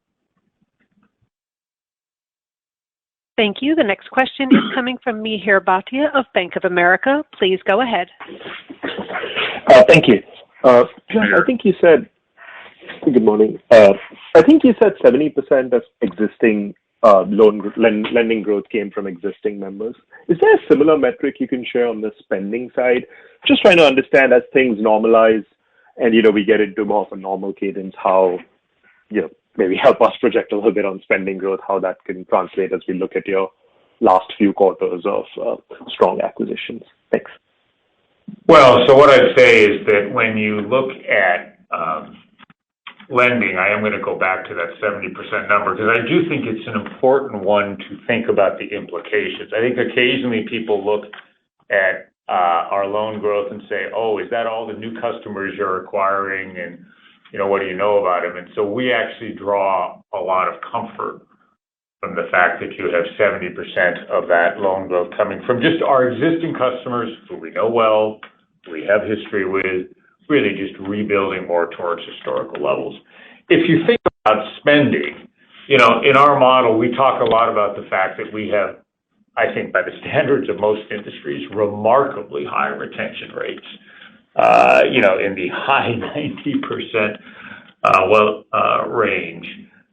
Speaker 1: Thank you. The next question is coming from Mihir Bhatia of Bank of America. Please go ahead.
Speaker 9: Thank you. Jeff, I think you said, good morning. I think you said 70% of existing lending growth came from existing members. Is there a similar metric you can share on the spending side? Just trying to understand as things normalize and, we get into more of a normal cadence, how, maybe help us project a little bit on spending growth, how that can translate as we look at your last few quarters of strong acquisitions. Thanks.
Speaker 4: Well, so what I'd say is that when you look at lending, I am going to go back to that 70% number because I do think it's an important one to think about the implications. I think occasionally people look at our loan growth and say, is that all the new customers you're acquiring and, what do you know about them? And so we actually draw a lot of comfort from the fact that you have 70% of that loan growth coming from just our existing customers who we know well, we have history with, really just rebuilding more towards historical levels. If you think about spending, in our model, we talk a lot about the fact that we have, I think by the standards of most industries, remarkably high retention rates, in the high 90% range.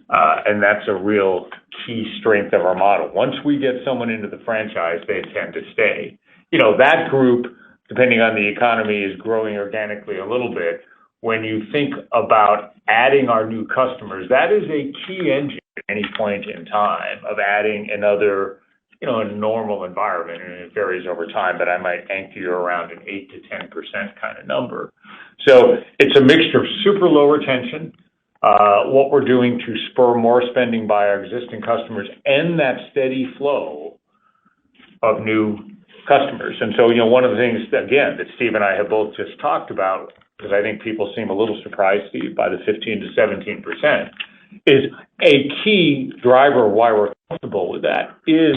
Speaker 4: And that's a real key strength of our model. Once we get someone into the franchise, they tend to stay. That group, depending on the economy, is growing organically a little bit. When you think about adding our new customers, that is a key engine at any point in time of adding another, a normal environment, and it varies over time, but I might anchor you around an 8 to 10% kind of number. So it's a mixture of super low retention, what we're doing to spur more spending by our existing customers, and that steady flow of new customers. And so, one of the things, again, that Steve and I have both just talked about, because I think people seem a little surprised, Steve, by the 15 to 17%, is a key driver of why we're comfortable with that is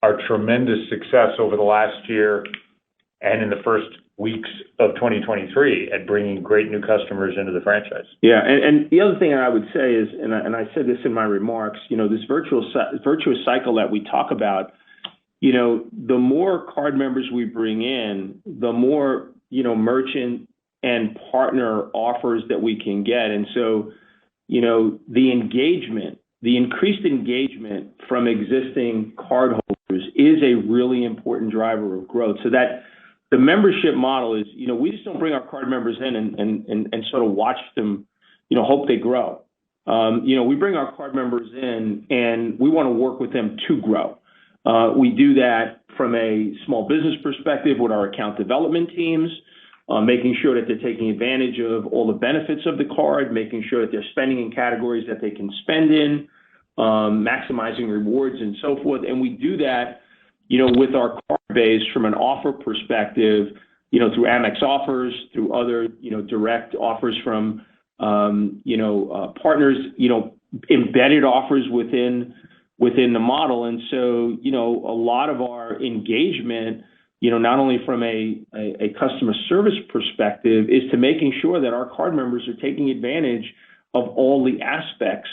Speaker 4: our tremendous success over the last year and in the first weeks of 2023 at bringing great new customers into the franchise.
Speaker 3: Yeah, and the other thing I would say is, and I said this in my remarks, this virtuous cycle that we talk about, the more card members we bring in, the more, merchant and partner offers that we can get. And so, the increased engagement from existing cardholders is a really important driver of growth. So that the membership model is, we just don't bring our card members in and sort of watch them, hope they grow. We bring our card members in and we want to work with them to grow. We do that from a small business perspective with our account development teams, making sure that they're taking advantage of all the benefits of the card, making sure that they're spending in categories that they can spend in, maximizing rewards and so forth. And we do that, with our card base from an offer perspective, through Amex offers, through other, direct offers from, partners, embedded offers within the model. And so, a lot of our engagement, not only from a customer service perspective, is to making sure that our card members are taking advantage of all the aspects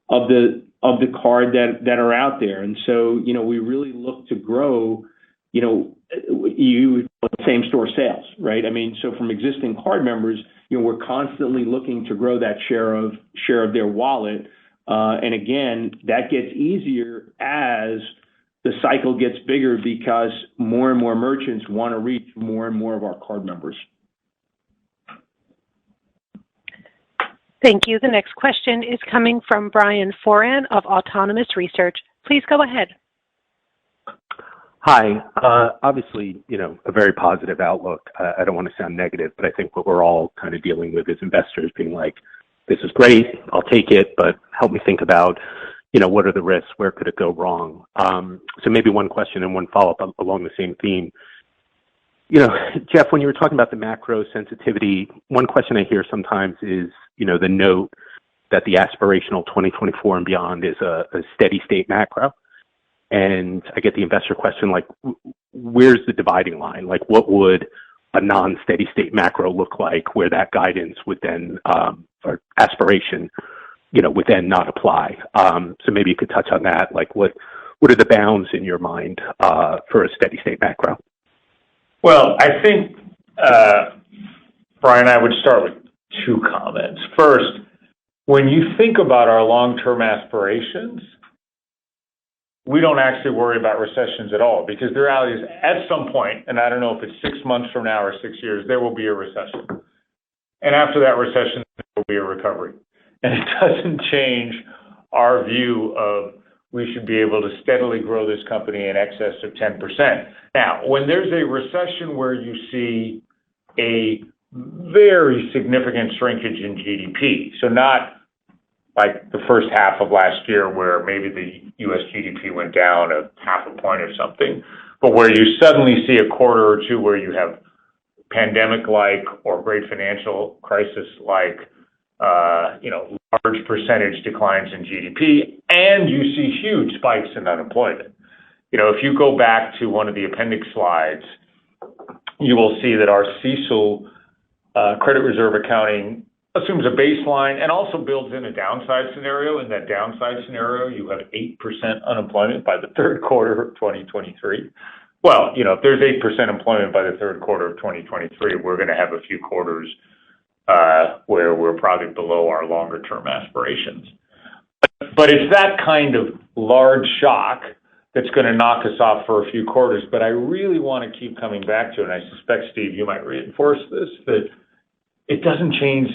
Speaker 3: of the card that are out there. And so, we really look to grow, same store sales, right? I mean, so from existing card members, we're constantly looking to grow that share of their wallet. And again, that gets easier as the cycle gets bigger because more and more merchants want to reach more and more of our card members.
Speaker 1: Thank you. The next question is coming from Brian Foran of Autonomous Research. Please go ahead.
Speaker 10: Hi. Obviously, a very positive outlook. I don't want to sound negative, but I think what we're all kind of dealing with as investors being like, this is great, I'll take it, but help me think about, what are the risks? Where could it go wrong? So maybe one question and one follow-up along the same theme. Jeff, when you were talking about the macro sensitivity, one question I hear sometimes is, the note that the aspirational 2024 and beyond is a steady state macro. And I get the investor question, like, where's the dividing line? Like, what would a non-steady state macro look like where that guidance would then, or aspiration, would then not apply? So maybe you could touch on that. Like, what are the bounds in your mind for a steady state macro?
Speaker 4: Well, I think, Brian, I would start with two comments. First, when you think about our long-term aspirations, we don't actually worry about recessions at all, because the reality is at some point, and I don't know if it's 6 months from now or 6 years, there will be a recession. And after that recession, there will be a recovery. And it doesn't change our view of we should be able to steadily grow this company in excess of 10%. Now, when there's a recession where you see a very significant shrinkage in GDP, so not like the first half of last year where maybe the U.S. GDP went down a half a point or something, but where you suddenly see a quarter or two where you have pandemic-like or great financial crisis-like, large percentage declines in GDP, and you see huge spikes in unemployment. If you go back to one of the appendix slides, you will see that our CECL credit reserve accounting assumes a baseline and also builds in a downside scenario. In that downside scenario, you have 8% unemployment by the third quarter of 2023. Well, if there's 8% employment by the third quarter of 2023, we're going to have a few quarters where we're probably below our longer-term aspirations. But it's that kind of large shock that's going to knock us off for a few quarters. But I really want to keep coming back to, and I suspect, Steve, you might reinforce this, that it doesn't change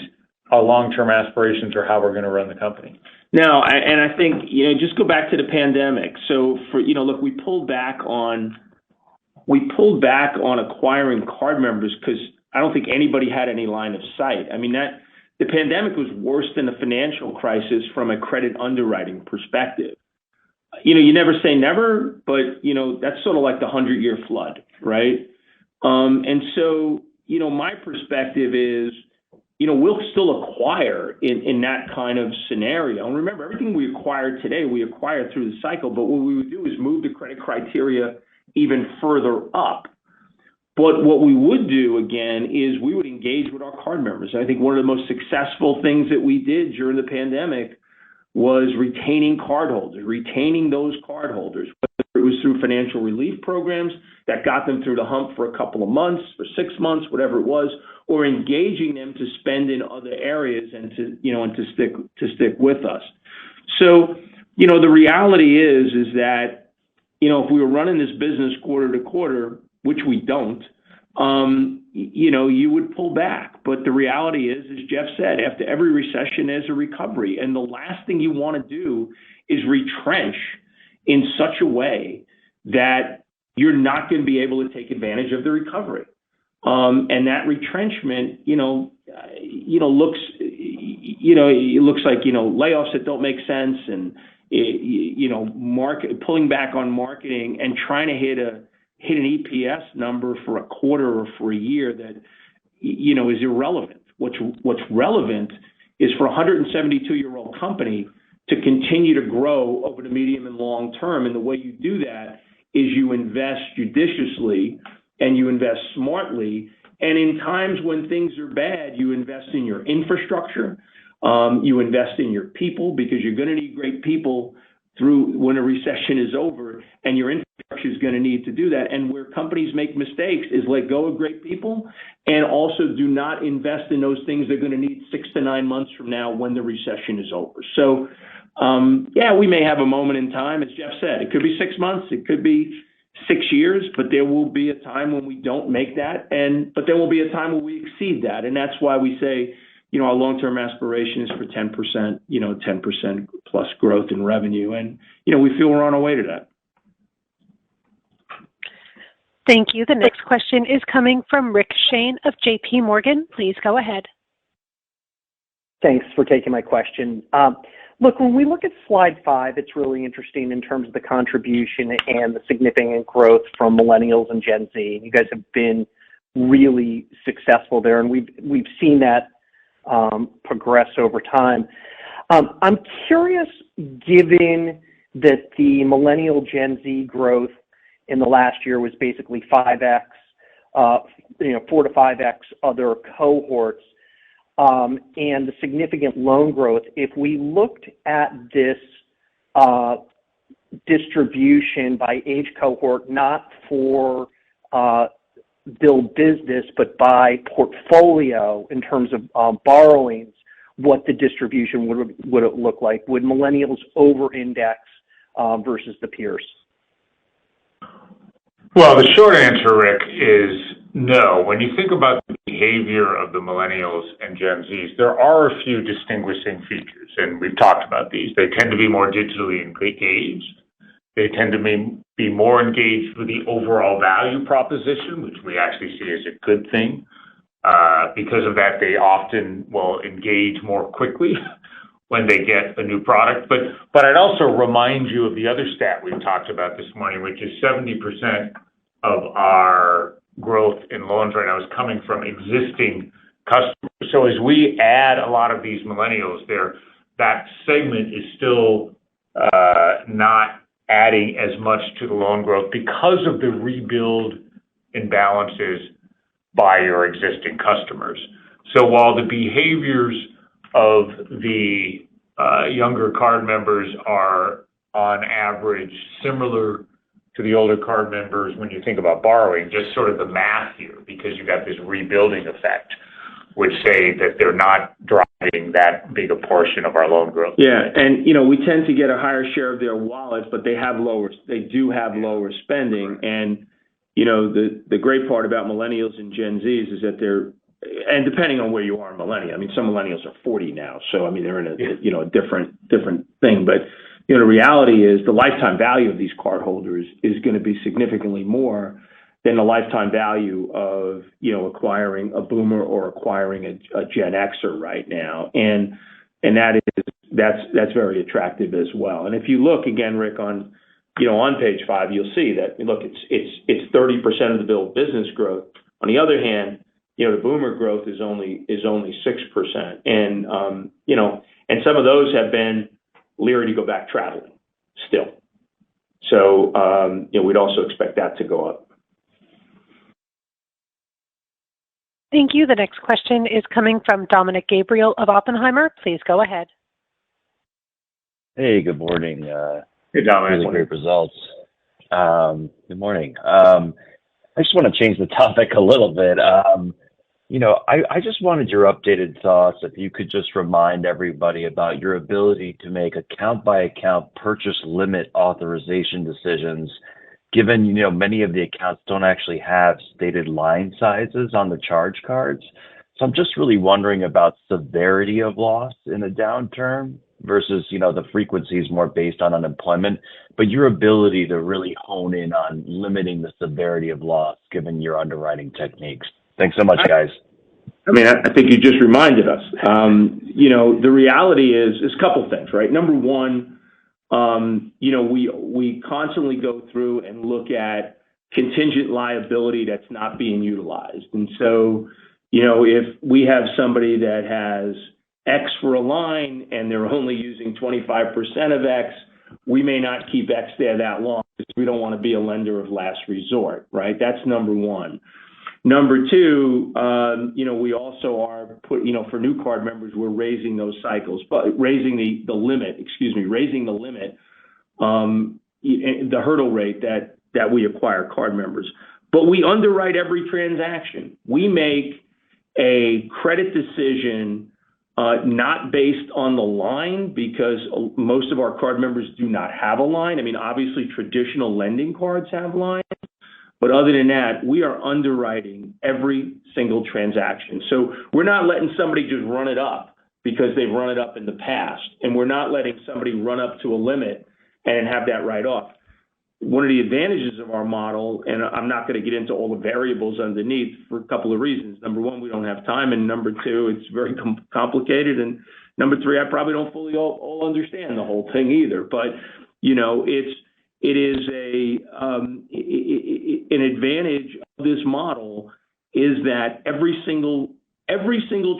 Speaker 4: our long-term aspirations or how we're going to run the company.
Speaker 3: No, and I think, just go back to the pandemic. So look, we pulled back on acquiring card members because I don't think anybody had any line of sight. I mean, the pandemic was worse than the financial crisis from a credit underwriting perspective. You never say never, but, that's sort of like the 100-year flood, right? And so, my perspective is, we'll still acquire in that kind of scenario. And remember, everything we acquire today, we acquire through the cycle, but what we would do is move the credit criteria even further up. But what we would do, again, is we would engage with our card members. I think one of the most successful things that we did during the pandemic was retaining those cardholders, whether it was through financial relief programs that got them through the hump for a couple of months, for 6 months, whatever it was, or engaging them to spend in other areas and to stick with us. So, the reality is that, if we were running this business quarter to quarter, which we don't, you would pull back. But the reality is, as Jeff said, after every recession, there's a recovery. And the last thing you want to do is retrench in such a way that you're not going to be able to take advantage of the recovery. And that retrenchment, looks like, layoffs that don't make sense and, pulling back on marketing and trying to hit an EPS number for a quarter or for a year that, is irrelevant. What's relevant is for a 172-year-old company to continue to grow over the medium and long term. And the way you do that is you invest judiciously and you invest smartly. And in times when things are bad, you invest in your infrastructure, you invest in your people, because you're going to need great people through when a recession is over, and your infrastructure is going to need to do that. And where companies make mistakes is let go of great people and also do not invest in those things they're going to need 6 to 9 months from now when the recession is over. So, we may have a moment in time, as Jeff said, it could be 6 months, it could be 6 years, but there will be a time when we don't make that, but there will be a time when we exceed that. And that's why we say, our long-term aspiration is for 10%, 10% plus growth in revenue. And, we feel we're on our way to that.
Speaker 1: Thank you. The next question is coming from Rick Shane of JP Morgan. Please go ahead.
Speaker 11: Thanks for taking my question. Look, when we look at slide 5, it's really interesting in terms of the contribution and the significant growth from millennials and Gen Z. You guys have been really successful there, and we've seen that progress over time. I'm curious, given that the millennial Gen Z growth in the last year was basically 5x, 4 to 5x other cohorts, and the significant loan growth. If we looked at this distribution by age cohort, not for build business, but by portfolio in terms of borrowings, what the distribution would it look like? Would millennials over-index versus the peers?
Speaker 4: Well, the short answer, Rick, is no. When you think about the behavior of the millennials and Gen Zs, there are a few distinguishing features, and we've talked about these. They tend to be more digitally engaged. They tend to be more engaged with the overall value proposition, which we actually see as a good thing. Because of that, they often will engage more quickly when they get a new product. But I'd also remind you of the other stat we've talked about this morning, which is 70% of our growth in loans right now is coming from existing customers. So as we add a lot of these millennials there, that segment is still not adding as much to the loan growth because of the rebuild imbalances by your existing customers. So while the behaviors of the younger card members are on average similar to the older card members when you think about borrowing, just sort of the math here, because you got this rebuilding effect, which say that they're not driving that big a portion of our loan growth.
Speaker 3: Yeah, and we tend to get a higher share of their wallets, but they do have lower spending. And the great part about millennials and Gen Zs is that and depending on where you are in millennial, some millennials are 40 now, so they're in a different thing. But the reality is the lifetime value of these cardholders is going to be significantly more than the lifetime value of acquiring a boomer or acquiring a Gen Xer right now, and that's very attractive as well. And if you look again, Rick, on page 5, you'll see that it's 30% of the build business growth. On the other hand, the boomer growth is only 6%, and and some of those have been leery to go back traveling still. So we'd also expect that to go up.
Speaker 1: Thank you. The next question is coming from Dominick Gabriele of Oppenheimer. Please go ahead.
Speaker 12: Hey, good morning.
Speaker 4: Hey, Dominick.
Speaker 12: Really great results. Good morning. I just want to change the topic a little bit. I just wanted your updated thoughts. If you could just remind everybody about your ability to make account-by-account purchase limit authorization decisions, given, many of the accounts don't actually have stated line sizes on the charge cards. So I'm just really wondering about severity of loss in a downturn, versus, the frequency is more based on unemployment, but your ability to really hone in on limiting the severity of loss given your underwriting techniques. Thanks so much, guys.
Speaker 3: I think you just reminded us. The reality is a couple things, right? Number one, we constantly go through and look at contingent liability that's not being utilized. And so, if we have somebody that has X for a line and they're only using 25% of X, we may not keep X there that long because we don't want to be a lender of last resort, right? That's number one. Number two, we also are for new card members, we're raising those cycles, but raising the limit, the hurdle rate that we acquire card members. But we underwrite every transaction. We make a credit decision not based on the line because most of our card members do not have a line. Obviously traditional lending cards have lines. But other than that, we are underwriting every single transaction. So we're not letting somebody just run it up because they've run it up in the past. And we're not letting somebody run up to a limit and have that write off. One of the advantages of our model, and I'm not going to get into all the variables underneath for a couple of reasons. Number one, we don't have time. And number two, it's very complicated. And number three, I probably don't fully all understand the whole thing either. But, it is an advantage of this model is that every single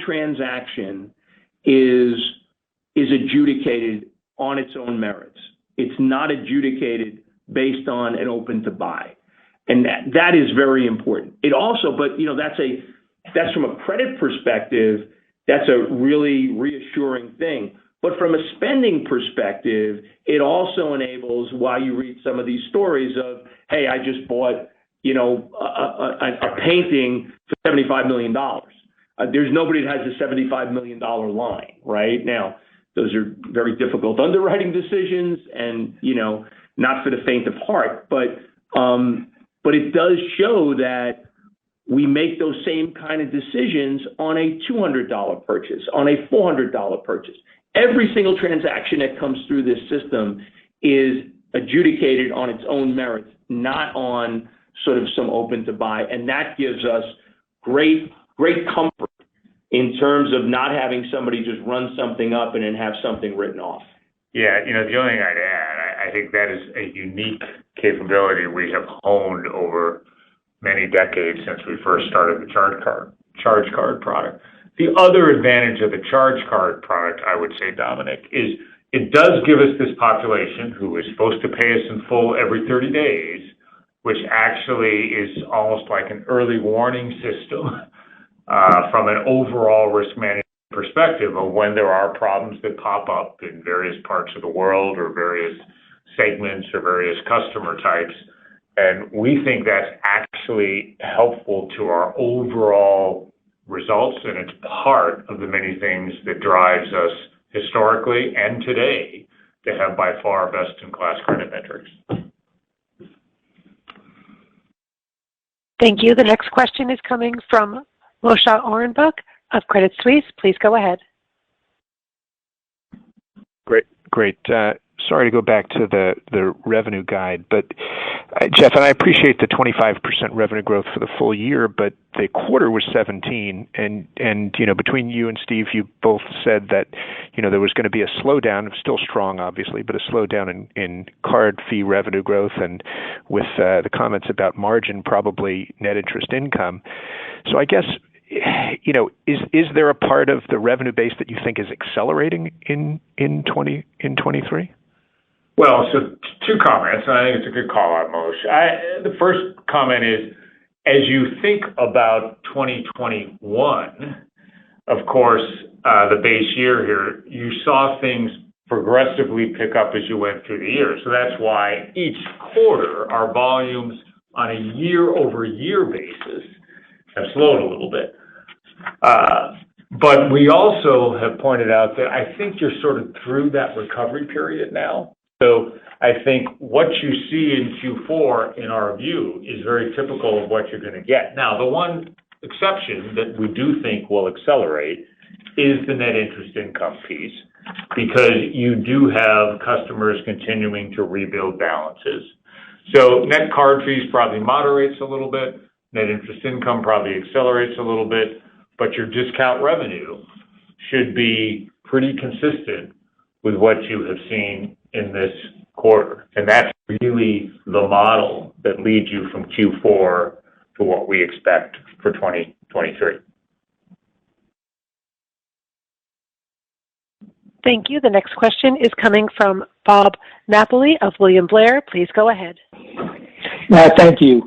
Speaker 3: transaction is adjudicated on its own merits. It's not adjudicated based on an open to buy, and that is very important. It also, but that's from a credit perspective, that's a really reassuring thing. But from a spending perspective, it also enables, while you read some of these stories of, hey, I just bought, a painting for $75 million. There's nobody that has a $75 million line, right? Now, those are very difficult underwriting decisions and, not for the faint of heart. But it does show that we make those same kind of decisions on a $200 purchase, on a $400 purchase. Every single transaction that comes through this system is adjudicated on its own merits, not on sort of some open to buy. And that gives us great comfort in terms of not having somebody just run something up and then have something written off.
Speaker 4: Yeah, the only thing I'd add, I think that is a unique capability we have honed over many decades since we first started the charge card product. The other advantage of the charge card product, I would say, Dominic, is it does give us this population who is supposed to pay us in full every 30 days, which actually is almost like an early warning system from an overall risk management perspective of when there are problems that pop up in various parts of the world or various segments or various customer types. And we think that's actually helpful to our overall results, and it's part of the many things that drives us historically and today to have by far best-in-class credit metrics.
Speaker 1: Thank you. The next question is coming from Moshe Orenbuch of Credit Suisse. Please go ahead.
Speaker 13: Great. Sorry to go back to the revenue guide, but Jeff, and I appreciate the 25% revenue growth for the full year, but the quarter was 17, and between you and Steve, you both said that there was going to be a slowdown, still strong obviously, but a slowdown in card fee revenue growth, and with the comments about margin, probably net interest income. So I guess is there a part of the revenue base that you think is accelerating in 23?
Speaker 4: Well, so two comments, and I think it's a good call out, Moshe. The first comment is, as you think about 2021, of course, the base year here, you saw things progressively pick up as you went through the year. So that's why each quarter, our volumes on a year-over-year basis have slowed a little bit. But we also have pointed out that I think you're sort of through that recovery period now. So I think what you see in Q4, in our view, is very typical of what you're going to get. Now, the one exception that we do think will accelerate is the net interest income piece. because you do have customers continuing to rebuild balances. So net card fees probably moderates a little bit, net interest income probably accelerates a little bit, but your discount revenue should be pretty consistent with what you have seen in this quarter. And that's really the model that leads you from Q4 to what we expect for 2023.
Speaker 1: Thank you. The next question is coming from Bob Napoli of William Blair. Please go ahead.
Speaker 14: Thank you.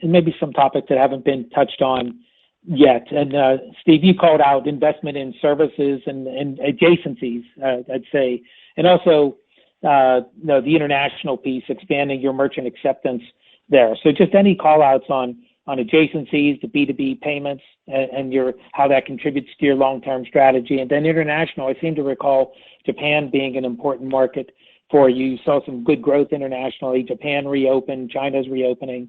Speaker 14: Maybe some topics that haven't been touched on yet. And Steve, you called out investment in services and adjacencies, I'd say, and also the international piece, expanding your merchant acceptance there. So just any call outs on adjacencies, the B2B payments, and how that contributes to your long-term strategy. And then international, I seem to recall Japan being an important market for you. You saw some good growth internationally. Japan reopened, China's reopening.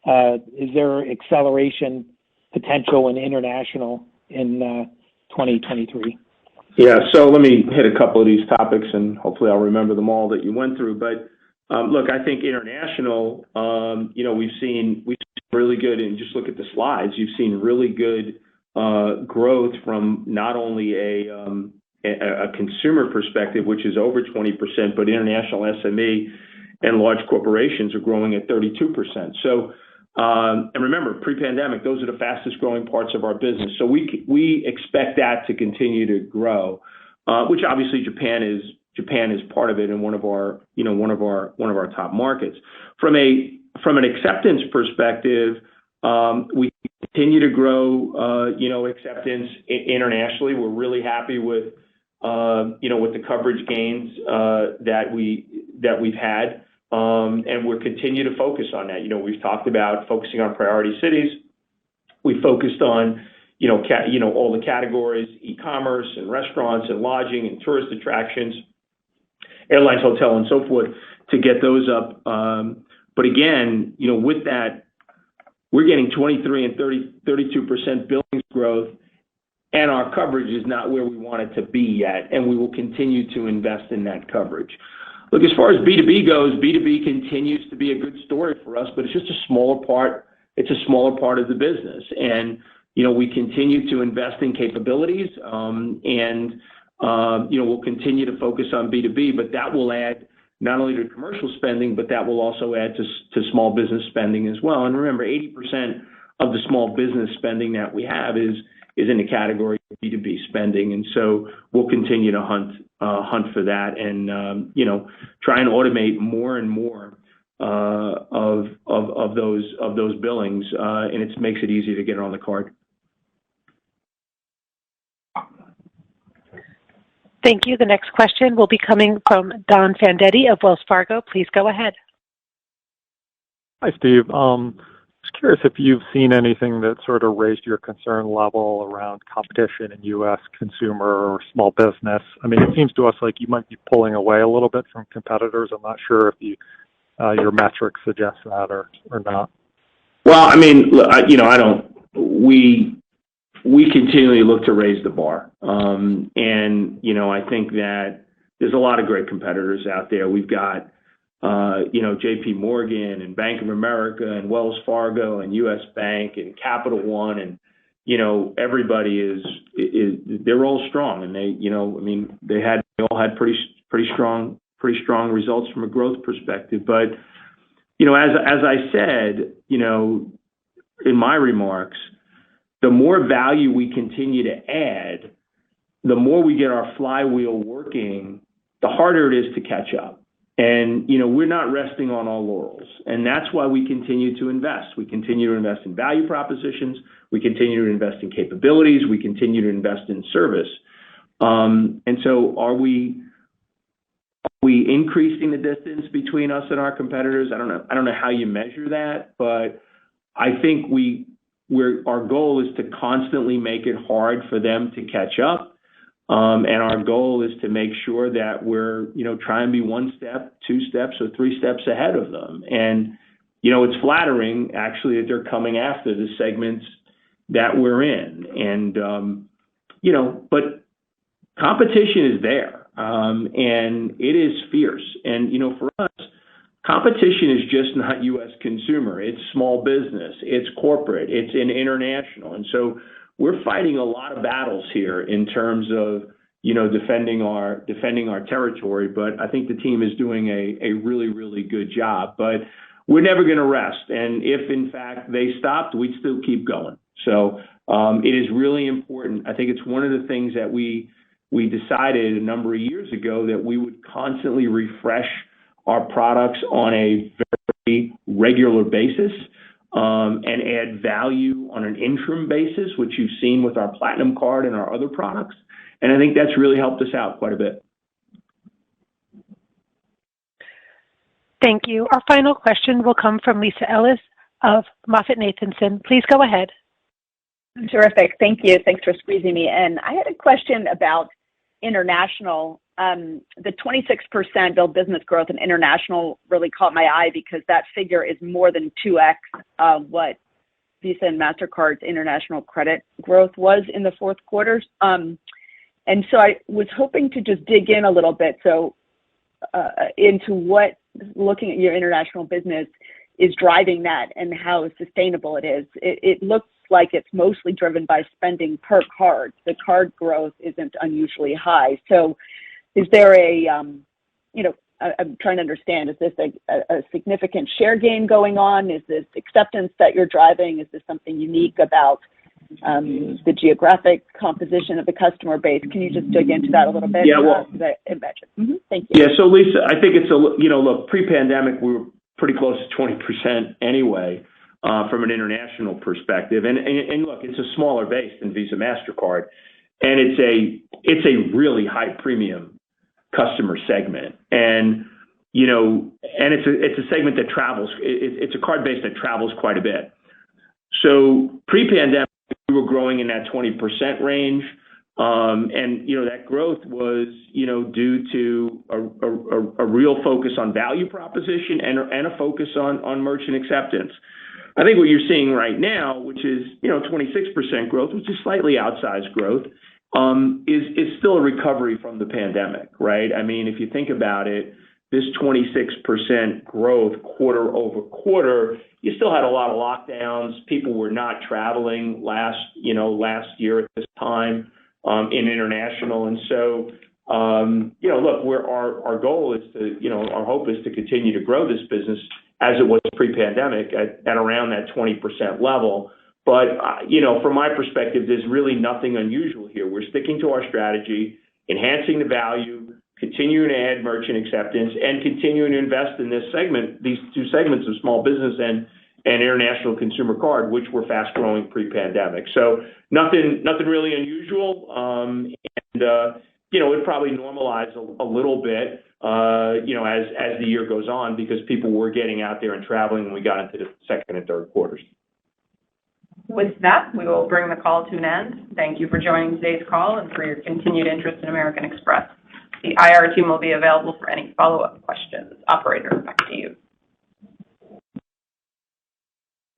Speaker 14: Is there acceleration potential in international in 2023?
Speaker 3: Yeah, so let me hit a couple of these topics, and hopefully I'll remember them all that you went through. But look, I think international, we've seen really good, and just look at the slides, you've seen really good growth from not only a consumer perspective, which is over 20%, but international SME and large corporations are growing at 32%. So, and remember, pre-pandemic, those are the fastest growing parts of our business. So we expect that to continue to grow, which obviously Japan is part of it, and one of our top markets. From an acceptance perspective, we continue to grow, acceptance internationally. We're really happy with the coverage gains that we've had, and we're continue to focus on that. We've talked about focusing on priority cities. We focused on, all the categories, e-commerce and restaurants and lodging and tourist attractions, airlines, hotel, and so forth, to get those up. But again, with that, we're getting 23 and 32% billings growth, and our coverage is not where we want it to be yet, and we will continue to invest in that coverage. Look, as far as B2B goes, B2B continues to be a good story for us, but it's just a smaller part. It's a smaller part of the business, and we continue to invest in capabilities, and we'll continue to focus on B2B, but that will add not only to commercial spending, but that will also add to small business spending as well. And remember, 80% of the small business spending that we have is in the category of B2B spending, and so we'll continue to hunt for that, and try and automate more and more of those billings, and it makes it easy to get it on the card.
Speaker 1: Thank you. The next question will be coming from Don Fandetti of Wells Fargo. Please go ahead.
Speaker 15: Hi, Steve. Just curious if you've seen anything that sort of raised your concern level around competition in U.S. consumer or small business. I mean, it seems to us like you might be pulling away a little bit from competitors. I'm not sure if your metrics suggest that or not.
Speaker 3: Well, I mean, we continually look to raise the bar. And, I think that there's a lot of great competitors out there. We've got, JP Morgan and Bank of America and Wells Fargo and US Bank and Capital One. And, everybody they're all strong. And they all had pretty strong results from a growth perspective. But, as I said, in my remarks, the more value we continue to add, the more we get our flywheel working, the harder it is to catch up. And, we're not resting on our laurels. And that's why we continue to invest. We continue to invest in value propositions. We continue to invest in capabilities. We continue to invest in service. And so are we increasing the distance between us and our competitors? I don't know how you measure that, but I think our goal is to constantly make it hard for them to catch up. And our goal is to make sure that we're, trying to be 1 step, 2 steps, or 3 steps ahead of them. And, it's flattering actually that they're coming after the segments that we're in. And, but competition is there. and it is fierce. And, for us, competition is just not U.S. consumer. It's small business. It's corporate. It's in international. And so we're fighting a lot of battles here in terms of, defending our territory. But I think the team is doing a really, really good job. But we're never going to rest. And if, in fact, they stopped, we'd still keep going. So it is really important. I think it's one of the things that we decided a number of years ago that we would constantly refresh our products on a very regular basis and add value on an interim basis, which you've seen with our Platinum Card and our other products. And I think that's really helped us out quite a bit.
Speaker 1: Thank you. Our final question will come from Lisa Ellis of MoffettNathanson. Please go ahead.
Speaker 16: Terrific. Thank you. Thanks for squeezing me in. I had a question about international. The 26% billed business growth in international really caught my eye because that figure is more than 2x what Visa and MasterCard's international credit growth was in the fourth quarter. And so I was hoping to just dig in a little bit into what, looking at your international business, is driving that and how sustainable it is. It looks like it's mostly driven by spending per card. The card growth isn't unusually high. So is there I'm trying to understand, is this a significant share gain going on? Is this acceptance that you're driving? Is this something unique about the geographic composition of the customer base? Can you just dig into that a little bit?
Speaker 3: Yeah, well,
Speaker 16: thank you.
Speaker 3: Yeah, so Lisa, I think it's look, pre-pandemic, we were pretty close to 20% anyway from an international perspective. And look, it's a smaller base than Visa, MasterCard, and it's a really high premium customer segment. And, and it's a segment that travels. It's a card base that travels quite a bit. So pre-pandemic, we were growing in that 20% range. And, that growth was, due to a real focus on value proposition and a focus on merchant acceptance. I think what you're seeing right now, which is, 26% growth, which is slightly outsized growth, is still a recovery from the pandemic, right? I mean, if you think about it, this 26% growth quarter over quarter, you still had a lot of lockdowns. People were not traveling last year at this time in international. And so, look, our goal is our hope is to continue to grow this business as it was pre-pandemic at around that 20% level. But, from my perspective, there's really nothing unusual here. We're sticking to our strategy, enhancing the value, continuing to add merchant acceptance, and continuing to invest in this segment, these two segments of small business and international consumer card, which were fast growing pre-pandemic. So nothing really unusual. It probably normalize a little bit, as the year goes on, because people were getting out there and traveling when we got into the second and third quarters.
Speaker 2: With that, we will bring the call to an end. Thank you for joining today's call and for your continued interest in American Express. The IR team will be available for any follow-up questions. Operator, back to you.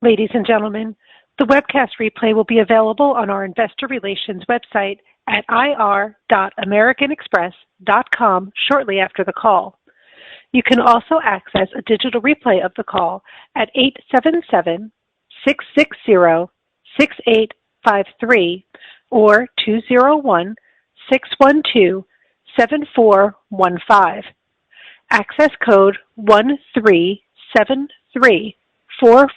Speaker 1: Ladies and gentlemen, the webcast replay will be available on our investor relations website at ir.americanexpress.com shortly after the call. You can also access a digital replay of the call at 877-660-6853 or 201-612-7415. Access code 137344.